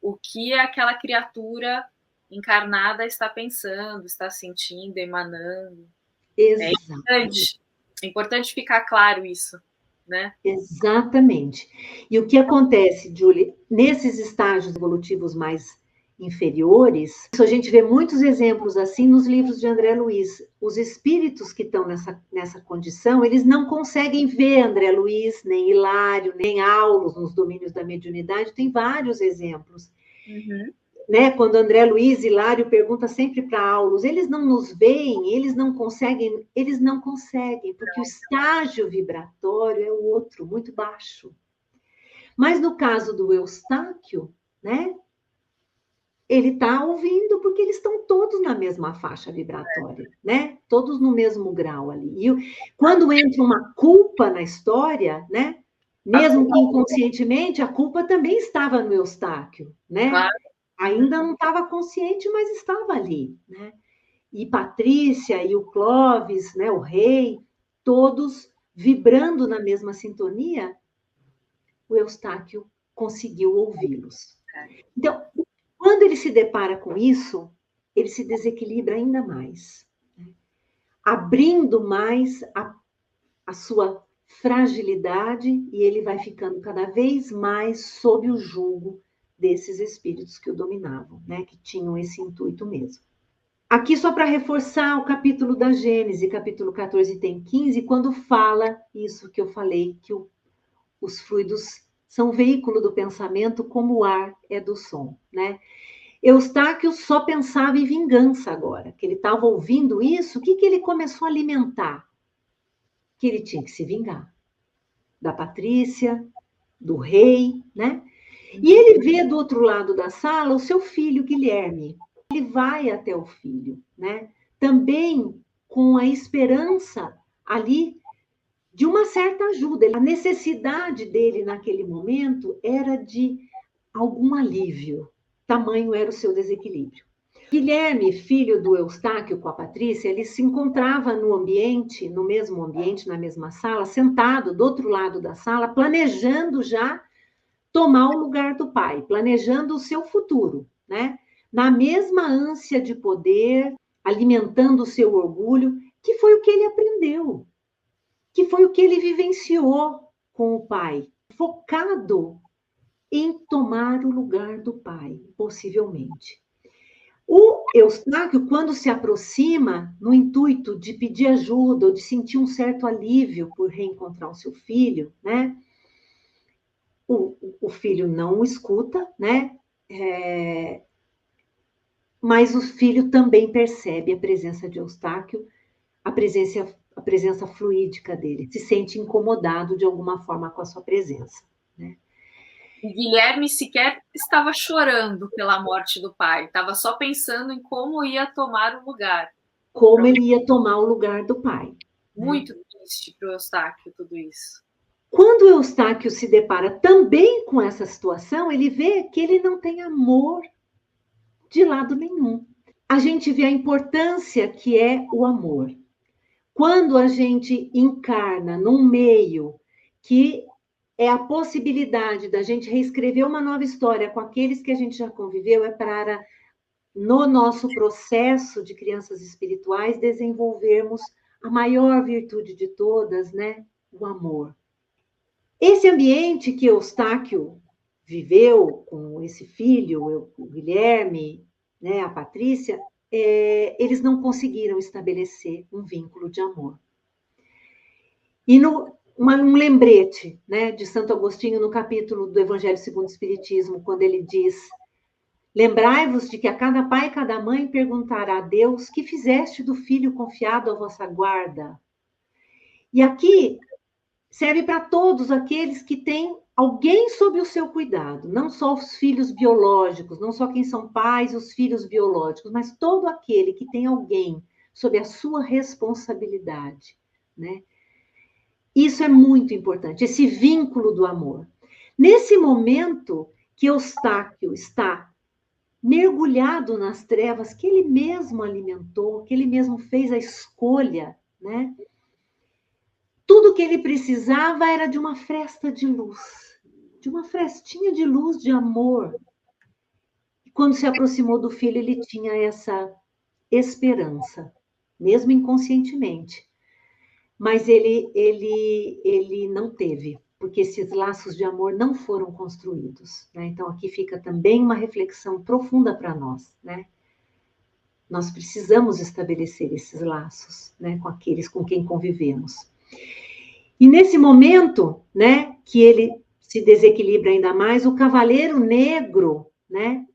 O que aquela criatura encarnada está pensando, está sentindo, emanando. É importante ficar claro isso, né? Exatamente. E o que acontece, Julie, nesses estágios evolutivos mais inferiores, a gente vê muitos exemplos assim nos livros de André Luiz. Os espíritos que estão nessa condição, eles não conseguem ver André Luiz, nem Hilário, nem Aulos nos domínios da mediunidade, tem vários exemplos. Uhum. Né? Quando André Luiz e Hilário pergunta sempre para Aulos, eles não nos veem, eles não conseguem, porque o estágio vibratório é o outro, muito baixo. Mas no caso do Eustáquio, né? Ele está ouvindo porque eles estão todos na mesma faixa vibratória, né? Todos no mesmo grau ali. E quando entra uma culpa na história, né? Mesmo que inconscientemente, a culpa também estava no Eustáquio, né? Claro. Ainda não estava consciente, mas estava ali, né? E Patrícia e o Clóvis, né, o rei, todos vibrando na mesma sintonia, o Eustáquio conseguiu ouvi-los. Então, quando ele se depara com isso, ele se desequilibra ainda mais, né? Abrindo mais a sua fragilidade, e ele vai ficando cada vez mais sob o jugo desses espíritos que o dominavam, né? Que tinham esse intuito mesmo. Aqui, só para reforçar o capítulo da Gênese, capítulo 14, tem 15, quando fala isso que eu falei, que os fluidos são veículo do pensamento, como o ar é do som, né? Eustáquio só pensava em vingança agora, que ele estava ouvindo isso, o que ele começou a alimentar? Que ele tinha que se vingar da Patrícia, do rei, né? E ele vê do outro lado da sala o seu filho, Guilherme. Ele vai até o filho, né? Também com a esperança ali de uma certa ajuda. A necessidade dele naquele momento era de algum alívio. Tamanho era o seu desequilíbrio. Guilherme, filho do Eustáquio com a Patrícia, ele se encontrava no ambiente, no mesmo ambiente, na mesma sala, sentado do outro lado da sala, planejando já tomar o lugar do pai, planejando o seu futuro, né? Na mesma ânsia de poder, alimentando o seu orgulho, que foi o que ele aprendeu, que foi o que ele vivenciou com o pai, focado em tomar o lugar do pai, possivelmente. O Eustáquio, quando se aproxima, no intuito de pedir ajuda ou de sentir um certo alívio por reencontrar o seu filho, né? O filho não o escuta, né? Mas o filho também percebe a presença de Eustáquio, a presença fluídica dele, se sente incomodado de alguma forma com a sua presença, né? E Guilherme sequer estava chorando pela morte do pai, estava só pensando em como ia tomar o lugar. Como ele ia tomar o lugar do pai. Muito triste para o Eustáquio tudo isso. Quando o Eustáquio se depara também com essa situação, ele vê que ele não tem amor de lado nenhum. A gente vê a importância que é o amor. Quando a gente encarna num meio que é a possibilidade da gente reescrever uma nova história com aqueles que a gente já conviveu, é para, no nosso processo de crianças espirituais, desenvolvermos a maior virtude de todas, né? O amor. Esse ambiente que Eustáquio viveu com esse filho, o Guilherme, né, a Patrícia, eles não conseguiram estabelecer um vínculo de amor. E um lembrete, né, de Santo Agostinho no capítulo do Evangelho segundo o Espiritismo, quando ele diz: lembrai-vos de que a cada pai e cada mãe perguntará a Deus que fizeste do filho confiado à vossa guarda. E aqui serve para todos aqueles que têm alguém sob o seu cuidado, não só os filhos biológicos, não só quem são pais e os filhos biológicos, mas todo aquele que tem alguém sob a sua responsabilidade, né? Isso é muito importante, esse vínculo do amor. Nesse momento que Eustáquio está mergulhado nas trevas que ele mesmo alimentou, que ele mesmo fez a escolha, né? Tudo que ele precisava era de uma fresta de luz, de uma frestinha de luz, de amor. E quando se aproximou do filho, ele tinha essa esperança, mesmo inconscientemente. Mas ele não teve, porque esses laços de amor não foram construídos, né? Então, aqui fica também uma reflexão profunda para nós, né? Nós precisamos estabelecer esses laços, né, com aqueles com quem convivemos. E nesse momento, né, que ele se desequilibra ainda mais, o cavaleiro negro, né,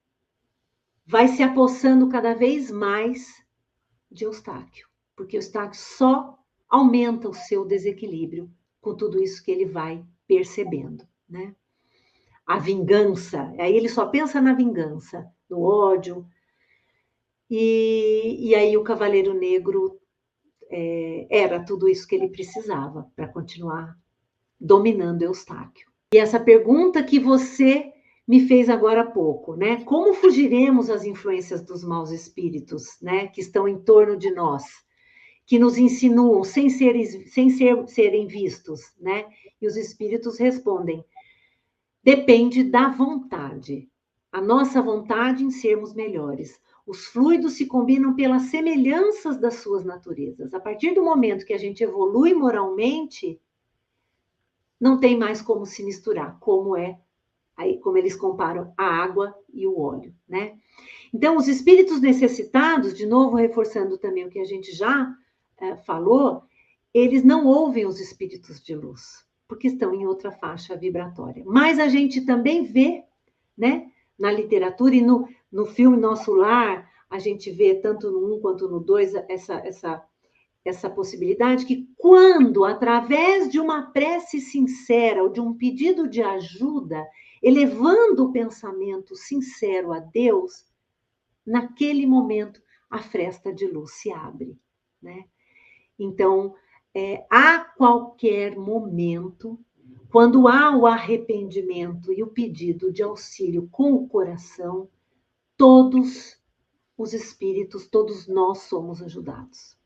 vai se apossando cada vez mais de Eustáquio, porque Eustáquio só aumenta o seu desequilíbrio com tudo isso que ele vai percebendo, né? A vingança, aí ele só pensa na vingança, no ódio, e aí o Cavaleiro Negro era tudo isso que ele precisava para continuar dominando Eustáquio. E essa pergunta que você me fez agora há pouco, né? Como fugiremos às influências dos maus espíritos, né, que estão em torno de nós, que nos insinuam sem serem vistos, né? E os espíritos respondem: depende da vontade. A nossa vontade em sermos melhores. Os fluidos se combinam pelas semelhanças das suas naturezas. A partir do momento que a gente evolui moralmente, não tem mais como se misturar, como eles comparam a água e o óleo, né? Então, os espíritos necessitados, de novo reforçando também o que a gente já falou, eles não ouvem os espíritos de luz, porque estão em outra faixa vibratória. Mas a gente também vê, né, na literatura e no filme Nosso Lar, a gente vê tanto no 1 quanto no 2 essa possibilidade que quando, através de uma prece sincera ou de um pedido de ajuda, elevando o pensamento sincero a Deus, naquele momento a fresta de luz se abre, né? Então, a qualquer momento, quando há o arrependimento e o pedido de auxílio com o coração, todos os espíritos, todos nós somos ajudados.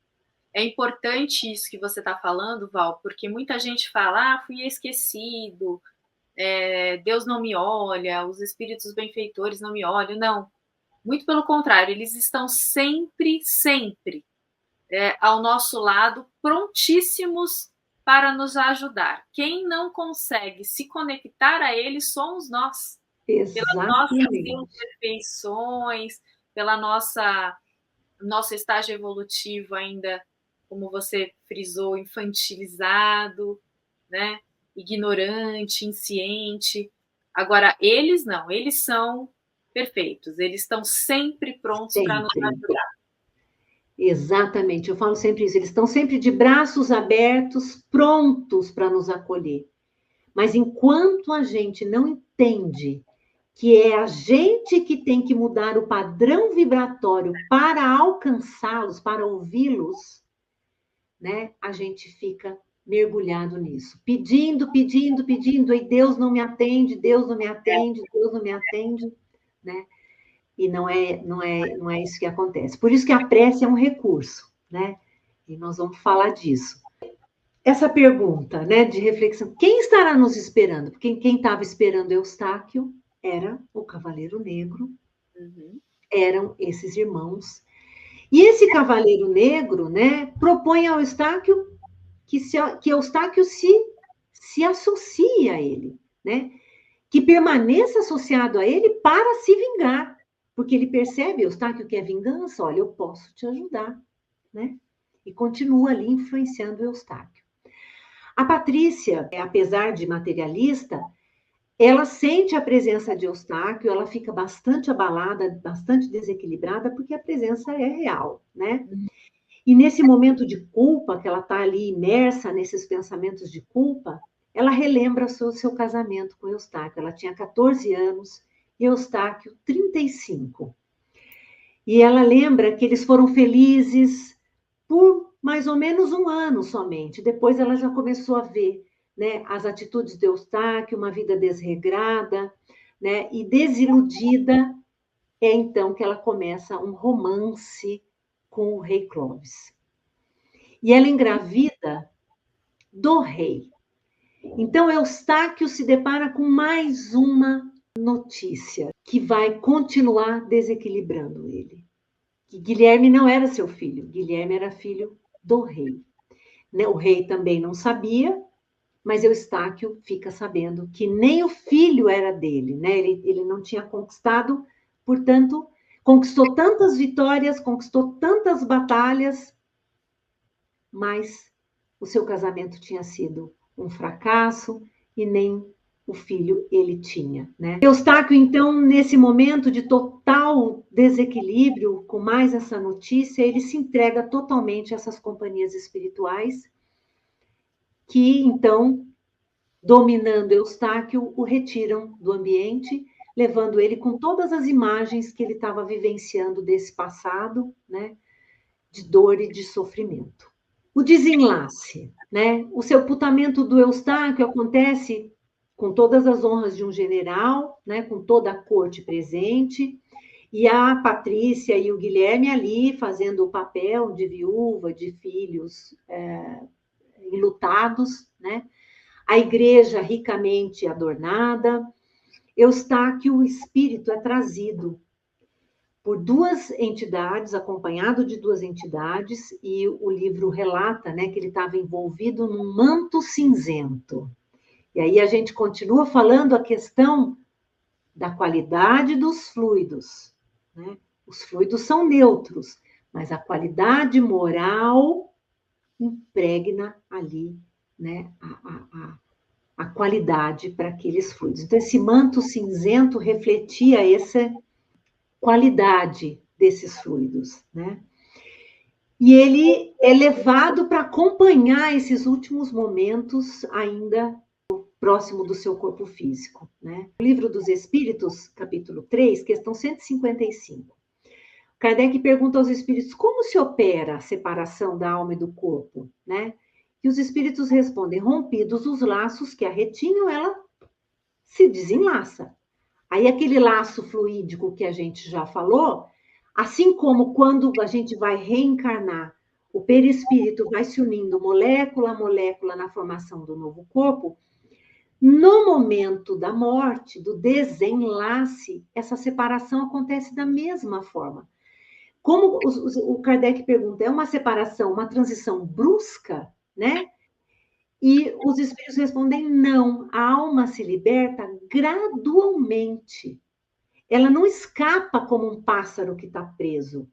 É importante isso que você está falando, Val, porque muita gente fala, fui esquecido, Deus não me olha, os espíritos benfeitores não me olham. Não, muito pelo contrário, eles estão sempre, sempre ao nosso lado, prontíssimos para nos ajudar. Quem não consegue se conectar a eles somos nós. Exatamente. Pelas nossas imperfeições, pela nosso estágio evolutivo ainda, como você frisou, infantilizado, né? Ignorante, insciente. Agora, eles não, eles são perfeitos, eles estão sempre prontos para nos ajudar. Exatamente, eu falo sempre isso, eles estão sempre de braços abertos, prontos para nos acolher. Mas enquanto a gente não entende que é a gente que tem que mudar o padrão vibratório para alcançá-los, para ouvi-los, né, a gente fica mergulhado nisso, pedindo, e Deus não me atende, Deus não me atende, Deus não me atende, né? E não é isso que acontece. Por isso que a prece é um recurso, né? E nós vamos falar disso. Essa pergunta, né, de reflexão, quem estará nos esperando? Porque quem estava esperando Eustáquio era o Cavaleiro Negro, eram esses irmãos. E esse Cavaleiro Negro, né, propõe ao Eustáquio que Eustáquio se associe a ele, né? que permaneça associado a ele para se vingar. Porque ele percebe, Eustáquio, que é vingança, olha, eu posso te ajudar, né? E continua ali influenciando Eustáquio. A Patrícia, apesar de materialista, ela sente a presença de Eustáquio, ela fica bastante abalada, bastante desequilibrada, porque a presença é real, né? E nesse momento de culpa, que ela está ali imersa nesses pensamentos de culpa, ela relembra o seu casamento com Eustáquio. Ela tinha 14 anos e Eustáquio 35. E ela lembra que eles foram felizes por mais ou menos um ano somente. Depois ela já começou a ver, né, as atitudes de Eustáquio, uma vida desregrada, né, e desiludida. É então que ela começa um romance com o rei Clovis. E ela engravida do rei. Então, Eustáquio se depara com mais uma notícia que vai continuar desequilibrando ele. Que Guilherme não era seu filho, Guilherme era filho do rei. O rei também não sabia, mas Eustáquio fica sabendo que nem o filho era dele, né? Ele não tinha conquistado, portanto, conquistou tantas vitórias, conquistou tantas batalhas, mas o seu casamento tinha sido um fracasso e nem o filho ele tinha, né? Eustáquio, então, nesse momento de total desequilíbrio, com mais essa notícia, ele se entrega totalmente a essas companhias espirituais que, então, dominando Eustáquio, o retiram do ambiente, levando ele com todas as imagens que ele estava vivenciando desse passado, né, de dor e de sofrimento. O desenlace, né? O sepultamento do Eustáquio acontece com todas as honras de um general, né, com toda a corte presente, e a Patrícia e o Guilherme ali fazendo o papel de viúva, de filhos enlutados, né? A igreja ricamente adornada. Eustáquio, o espírito, é trazido por duas entidades, acompanhado de duas entidades, e o livro relata, né, que ele estava envolvido num manto cinzento. E aí a gente continua falando a questão da qualidade dos fluidos, né? Os fluidos são neutros, mas a qualidade moral impregna ali, né, a qualidade para aqueles fluidos. Então, esse manto cinzento refletia essa qualidade desses fluidos, né? E ele é levado para acompanhar esses últimos momentos ainda próximo do seu corpo físico, né? O Livro dos Espíritos, capítulo 3, questão 155. Kardec pergunta aos espíritos como se opera a separação da alma e do corpo, né? E os espíritos respondem: rompidos os laços que a retinham, ela se desenlaça. Aí aquele laço fluídico que a gente já falou, assim como quando a gente vai reencarnar, o perispírito vai se unindo molécula a molécula na formação do novo corpo, no momento da morte, do desenlace, essa separação acontece da mesma forma. Como o Kardec pergunta, é uma separação, uma transição brusca, né? E os espíritos respondem, não, a alma se liberta gradualmente. Ela não escapa como um pássaro que está preso,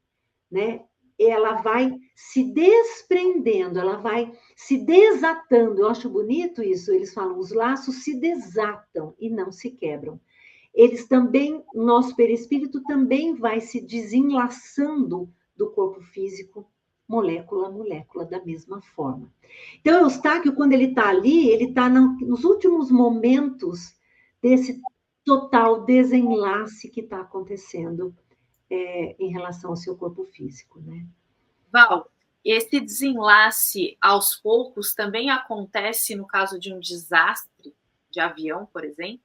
né? Ela vai se desprendendo, ela vai se desatando. Eu acho bonito isso, eles falam, os laços se desatam e não se quebram. Eles também, nosso perispírito também vai se desenlaçando do corpo físico, molécula a molécula, da mesma forma. Então, Eustáquio, quando ele está ali, ele está nos últimos momentos desse total desenlace que está acontecendo em relação ao seu corpo físico, né? Val, esse desenlace aos poucos também acontece no caso de um desastre de avião, por exemplo?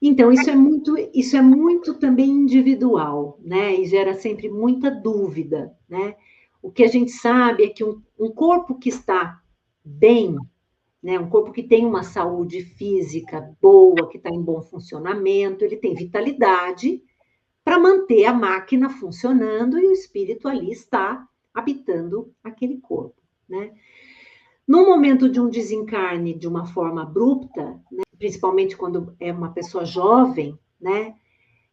Então, isso é muito também individual, né? E gera sempre muita dúvida, né? O que a gente sabe é que um corpo que está bem, né? Um corpo que tem uma saúde física boa, que está em bom funcionamento, ele tem vitalidade para manter a máquina funcionando e o espírito ali está habitando aquele corpo, né? No momento de um desencarne de uma forma abrupta, né, principalmente quando é uma pessoa jovem, né?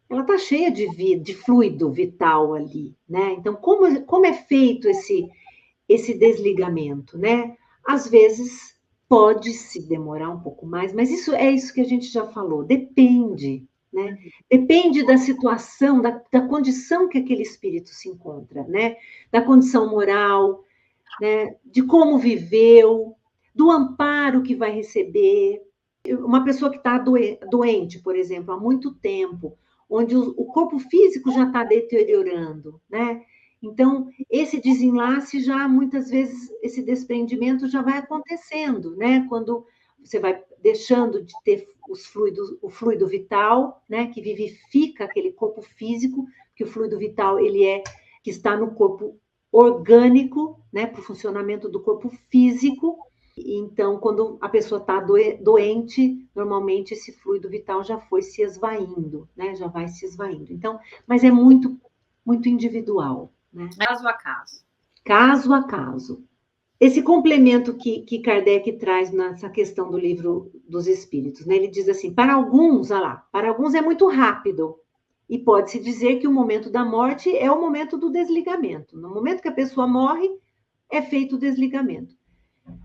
Ela está cheia de fluido vital ali, né? Então, como é feito esse desligamento, né? Às vezes pode se demorar um pouco mais, mas isso que a gente já falou, depende, né? Depende da situação, da condição que aquele espírito se encontra, né? Da condição moral, né? De como viveu, do amparo que vai receber. Uma pessoa que está doente, por exemplo, há muito tempo, onde o corpo físico já está deteriorando, né? Então, esse desenlace já, muitas vezes, esse desprendimento já vai acontecendo, né? Quando você vai deixando de ter o fluido vital, né? Que vivifica aquele corpo físico, que o fluido vital, que está no corpo orgânico, né? Para o funcionamento do corpo físico. Então, quando a pessoa está doente, normalmente esse fluido vital já foi se esvaindo, né? Já vai se esvaindo. Então, mas é muito, muito individual, né? Caso a caso. Caso a caso. Esse complemento que Kardec traz nessa questão do livro dos Espíritos, né? Ele diz assim: para alguns, olha lá, para alguns é muito rápido. E pode-se dizer que o momento da morte é o momento do desligamento. No momento que a pessoa morre, é feito o desligamento.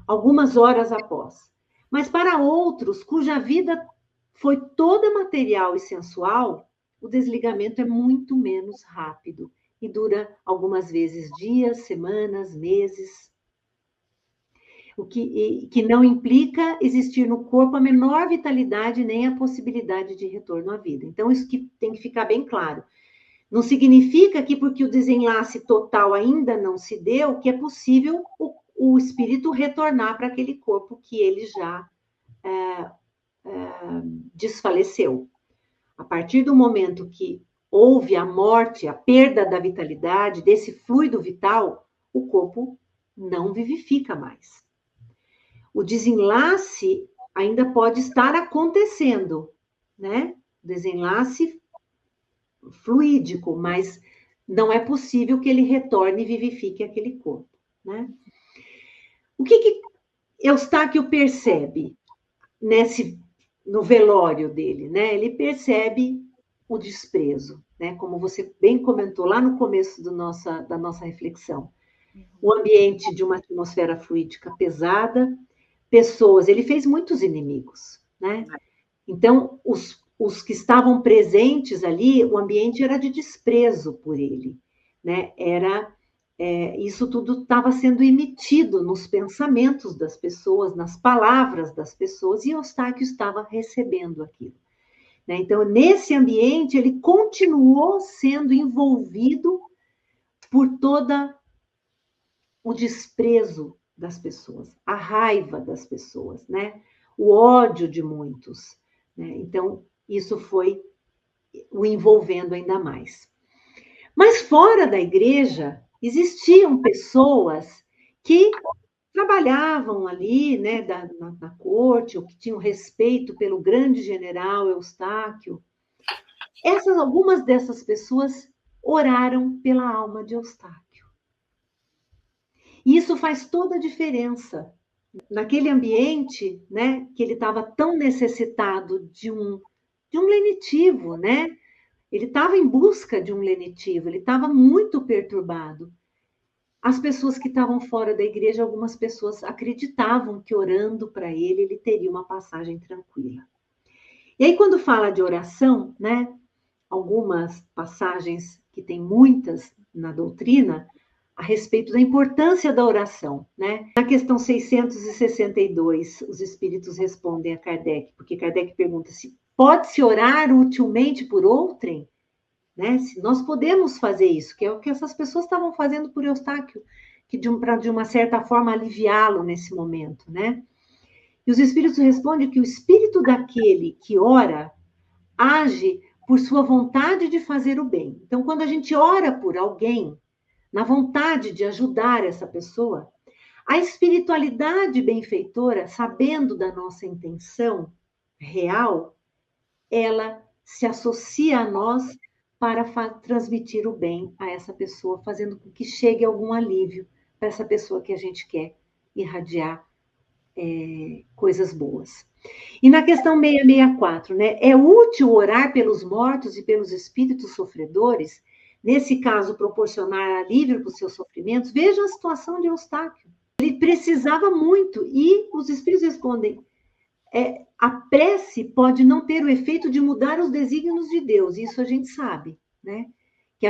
Algumas horas após. Mas para outros, cuja vida foi toda material e sensual, o desligamento é muito menos rápido e dura algumas vezes dias, semanas, meses. O que não implica existir no corpo a menor vitalidade nem a possibilidade de retorno à vida. Então, isso que tem que ficar bem claro. Não significa que porque o desenlace total ainda não se deu, que é possível o espírito retornar para aquele corpo que ele já desfaleceu. A partir do momento que houve a morte, a perda da vitalidade, desse fluido vital, o corpo não vivifica mais. O desenlace ainda pode estar acontecendo, né? Desenlace fluídico, mas não é possível que ele retorne e vivifique aquele corpo, né? O que Eustáquio percebe no velório dele, né? Ele percebe o desprezo, né? Como você bem comentou lá no começo da nossa reflexão. O ambiente de uma atmosfera fluídica pesada, pessoas, ele fez muitos inimigos, né? Então, os que estavam presentes ali, o ambiente era de desprezo por ele, né? Isso tudo estava sendo emitido nos pensamentos das pessoas, nas palavras das pessoas, e Eustáquio estava recebendo aquilo, né? Então, nesse ambiente, ele continuou sendo envolvido por todo o desprezo das pessoas, a raiva das pessoas, né? O ódio de muitos, né? Então, isso foi o envolvendo ainda mais. Mas fora da igreja, existiam pessoas que trabalhavam ali, né, na corte, ou que tinham respeito pelo grande general Eustáquio. Algumas dessas pessoas oraram pela alma de Eustáquio. E isso faz toda a diferença. Naquele ambiente, né, que ele estava tão necessitado de um lenitivo, né? Ele estava em busca de um lenitivo, ele estava muito perturbado. As pessoas que estavam fora da igreja, algumas pessoas acreditavam que orando para ele, ele teria uma passagem tranquila. E aí, quando fala de oração, né, algumas passagens, que tem muitas na doutrina, a respeito da importância da oração, né? Na questão 662, os espíritos respondem a Kardec, porque Kardec pergunta se pode-se orar utilmente por outrem, né? Se nós podemos fazer isso, que é o que essas pessoas estavam fazendo por Eustáquio, que para de uma certa forma aliviá-lo nesse momento, né? E os espíritos respondem que o espírito daquele que ora age por sua vontade de fazer o bem. Então, quando a gente ora por alguém, na vontade de ajudar essa pessoa, a espiritualidade benfeitora, sabendo da nossa intenção real, ela se associa a nós para transmitir o bem a essa pessoa, fazendo com que chegue algum alívio para essa pessoa que a gente quer irradiar coisas boas. E na questão 664, né? É útil orar pelos mortos e pelos espíritos sofredores, nesse caso, proporcionar alívio para os seus sofrimentos. Veja a situação de Eustáquio. Ele precisava muito, e os espíritos respondem: a prece pode não ter o efeito de mudar os desígnios de Deus, isso a gente sabe, né? Que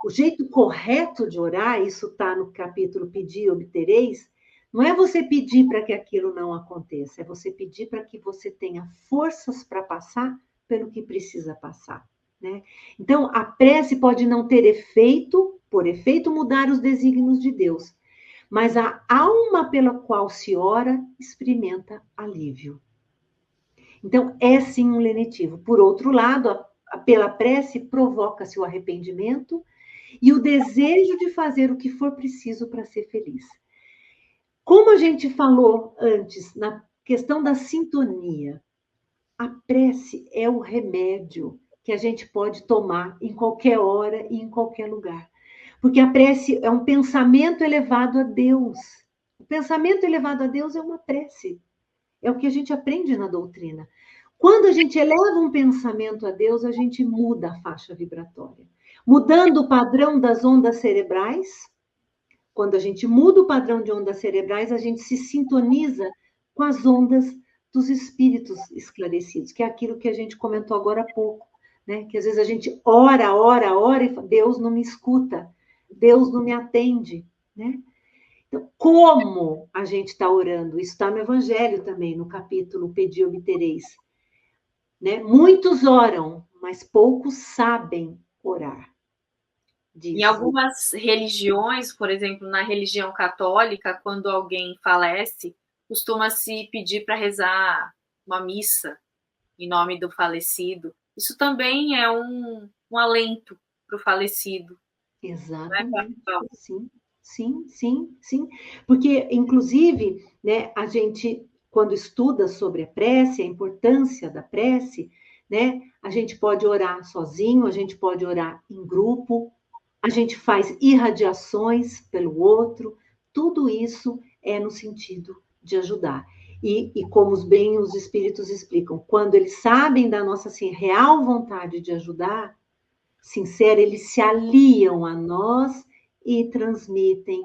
o jeito correto de orar, isso está no capítulo Pedi e Obtereis, não é você pedir para que aquilo não aconteça, é você pedir para que você tenha forças para passar pelo que precisa passar, né? Então, a prece pode não ter efeito, por efeito, mudar os desígnios de Deus, mas a alma pela qual se ora experimenta alívio. Então, é sim um lenitivo. Por outro lado, pela prece provoca-se o arrependimento e o desejo de fazer o que for preciso para ser feliz. Como a gente falou antes, na questão da sintonia, a prece é o remédio que a gente pode tomar em qualquer hora e em qualquer lugar. Porque a prece é um pensamento elevado a Deus. O pensamento elevado a Deus é uma prece. É o que a gente aprende na doutrina. Quando a gente eleva um pensamento a Deus, a gente muda a faixa vibratória. Mudando o padrão das ondas cerebrais, quando a gente muda o padrão de ondas cerebrais, a gente se sintoniza com as ondas dos espíritos esclarecidos, que é aquilo que a gente comentou agora há pouco, né? Que às vezes a gente ora, ora, ora e Deus não me escuta, Deus não me atende, né? Então, como a gente está orando? Isso está no Evangelho também, no capítulo Pedi e Obtereis. Né? Muitos oram, mas poucos sabem orar. Em algumas religiões, por exemplo, na religião católica, quando alguém falece, costuma-se pedir para rezar uma missa em nome do falecido. Isso também é um alento para o falecido. Exatamente. Sim, sim, sim, sim. Porque, inclusive, né, a gente, quando estuda sobre a prece, a importância da prece, né, a gente pode orar sozinho, a gente pode orar em grupo, a gente faz irradiações pelo outro, tudo isso é no sentido de ajudar. E como bem os espíritos explicam, quando eles sabem da nossa assim, real vontade de ajudar, sincera, eles se aliam a nós e transmitem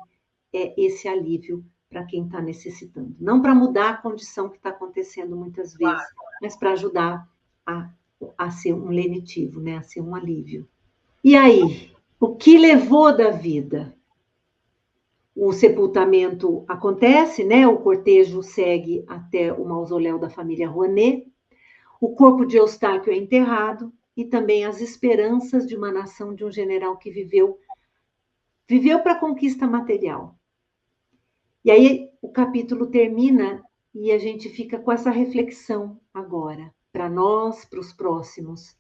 esse alívio para quem está necessitando. Não para mudar a condição que está acontecendo muitas vezes, mas para ajudar a ser um lenitivo, né? A ser um alívio. E aí, o que levou da vida? O sepultamento acontece, né? O cortejo segue até o mausoléu da família Rouanet. O corpo de Eustáquio é enterrado e também as esperanças de uma nação de um general que viveu para a conquista material. E aí o capítulo termina e a gente fica com essa reflexão agora, para nós, para os próximos.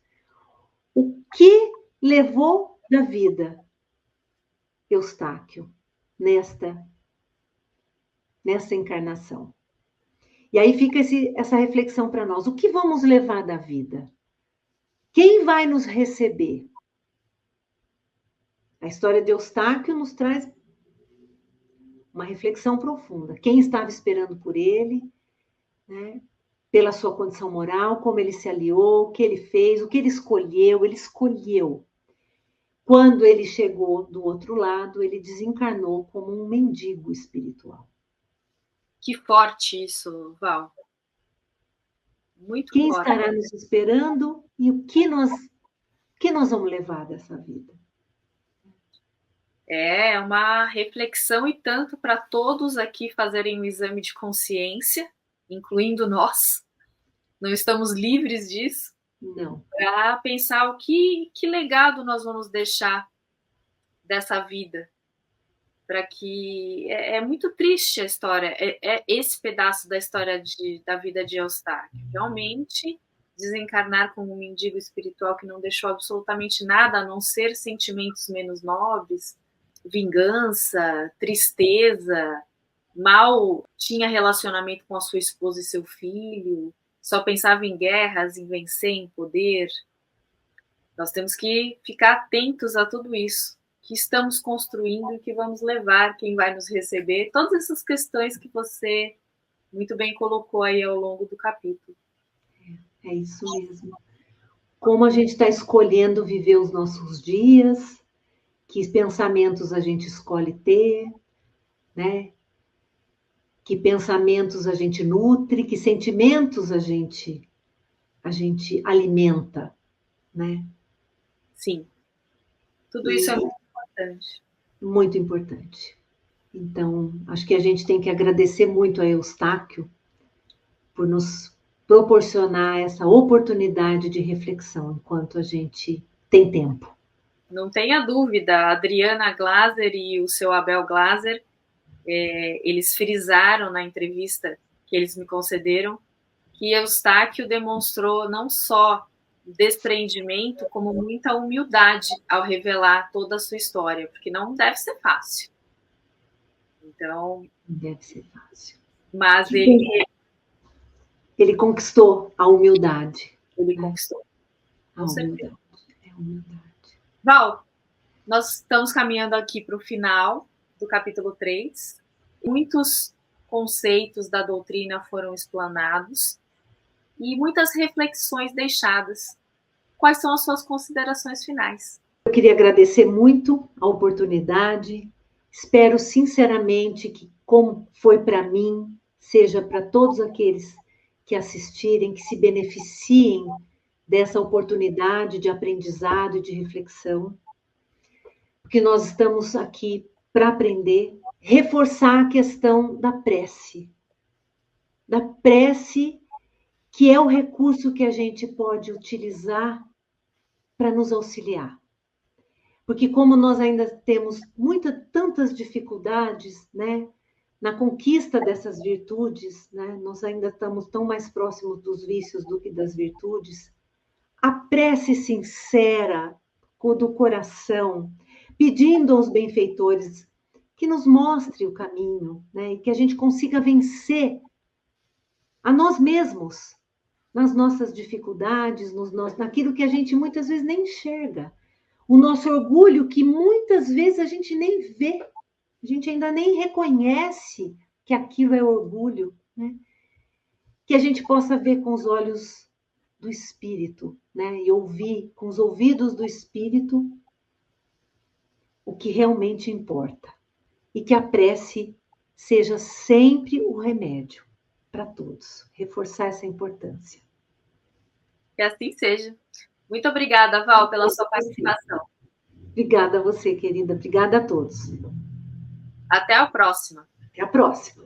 O que levou da vida Eustáquio nesta encarnação? E aí fica essa reflexão para nós. O que vamos levar da vida? Quem vai nos receber? A história de Eustáquio nos traz uma reflexão profunda. Quem estava esperando por ele, né? Pela sua condição moral, como ele se aliou, o que ele fez, o que ele escolheu. Ele escolheu. Quando ele chegou do outro lado, ele desencarnou como um mendigo espiritual. Que forte isso, Val. Muito Quem forte. estará nos esperando e o que nós vamos levar dessa vida? É uma reflexão e tanto para todos aqui fazerem um exame de consciência, incluindo nós. Não estamos livres disso. Não. Para pensar o que legado nós vamos deixar dessa vida. Para que é muito triste a história, esse pedaço da história da vida de Eustáquio. Realmente desencarnar como um mendigo espiritual que não deixou absolutamente nada a não ser sentimentos menos nobres, vingança, tristeza, mal tinha relacionamento com a sua esposa e seu filho, só pensava em guerras, em vencer, em poder. Nós temos que ficar atentos a tudo isso que estamos construindo e que vamos levar, quem vai nos receber, todas essas questões que você muito bem colocou aí ao longo do capítulo. É isso mesmo. Como a gente está escolhendo viver os nossos dias, que pensamentos a gente escolhe ter, né? Que pensamentos a gente nutre, que sentimentos a gente alimenta, né? Sim, tudo isso é muito importante. Muito importante. Então, acho que a gente tem que agradecer muito a Eustáquio por nos proporcionar essa oportunidade de reflexão enquanto a gente tem tempo. Não tenha dúvida, a Adriana Glaser e o seu Abel Glaser, eles frisaram na entrevista que eles me concederam que Eustáquio demonstrou não só desprendimento, como muita humildade ao revelar toda a sua história, porque não deve ser fácil. Então, não deve ser fácil. Mas ele conquistou a humildade. Ele conquistou. A humildade. É a humildade. Val, nós estamos caminhando aqui para o final do capítulo 3. Muitos conceitos da doutrina foram explanados e muitas reflexões deixadas. Quais são as suas considerações finais? Eu queria agradecer muito a oportunidade. Espero sinceramente que, como foi para mim, seja para todos aqueles que assistirem, que se beneficiem dessa oportunidade de aprendizado e de reflexão. Porque nós estamos aqui para aprender, reforçar a questão da prece. Da prece, que é o recurso que a gente pode utilizar para nos auxiliar. Porque como nós ainda temos tantas dificuldades, né, na conquista dessas virtudes, né, nós ainda estamos tão mais próximos dos vícios do que das virtudes, a prece sincera do coração, pedindo aos benfeitores que nos mostre o caminho, né, e que a gente consiga vencer a nós mesmos, nas nossas dificuldades, naquilo que a gente muitas vezes nem enxerga. O nosso orgulho, que muitas vezes a gente nem vê, a gente ainda nem reconhece que aquilo é orgulho, né? Que a gente possa ver com os olhos do Espírito, né? E ouvir com os ouvidos do Espírito o que realmente importa. E que a prece seja sempre o remédio para todos. Reforçar essa importância. Que assim seja. Muito obrigada, Val, pela sua participação. Obrigada a você, querida. Obrigada a todos. Até a próxima. Até a próxima.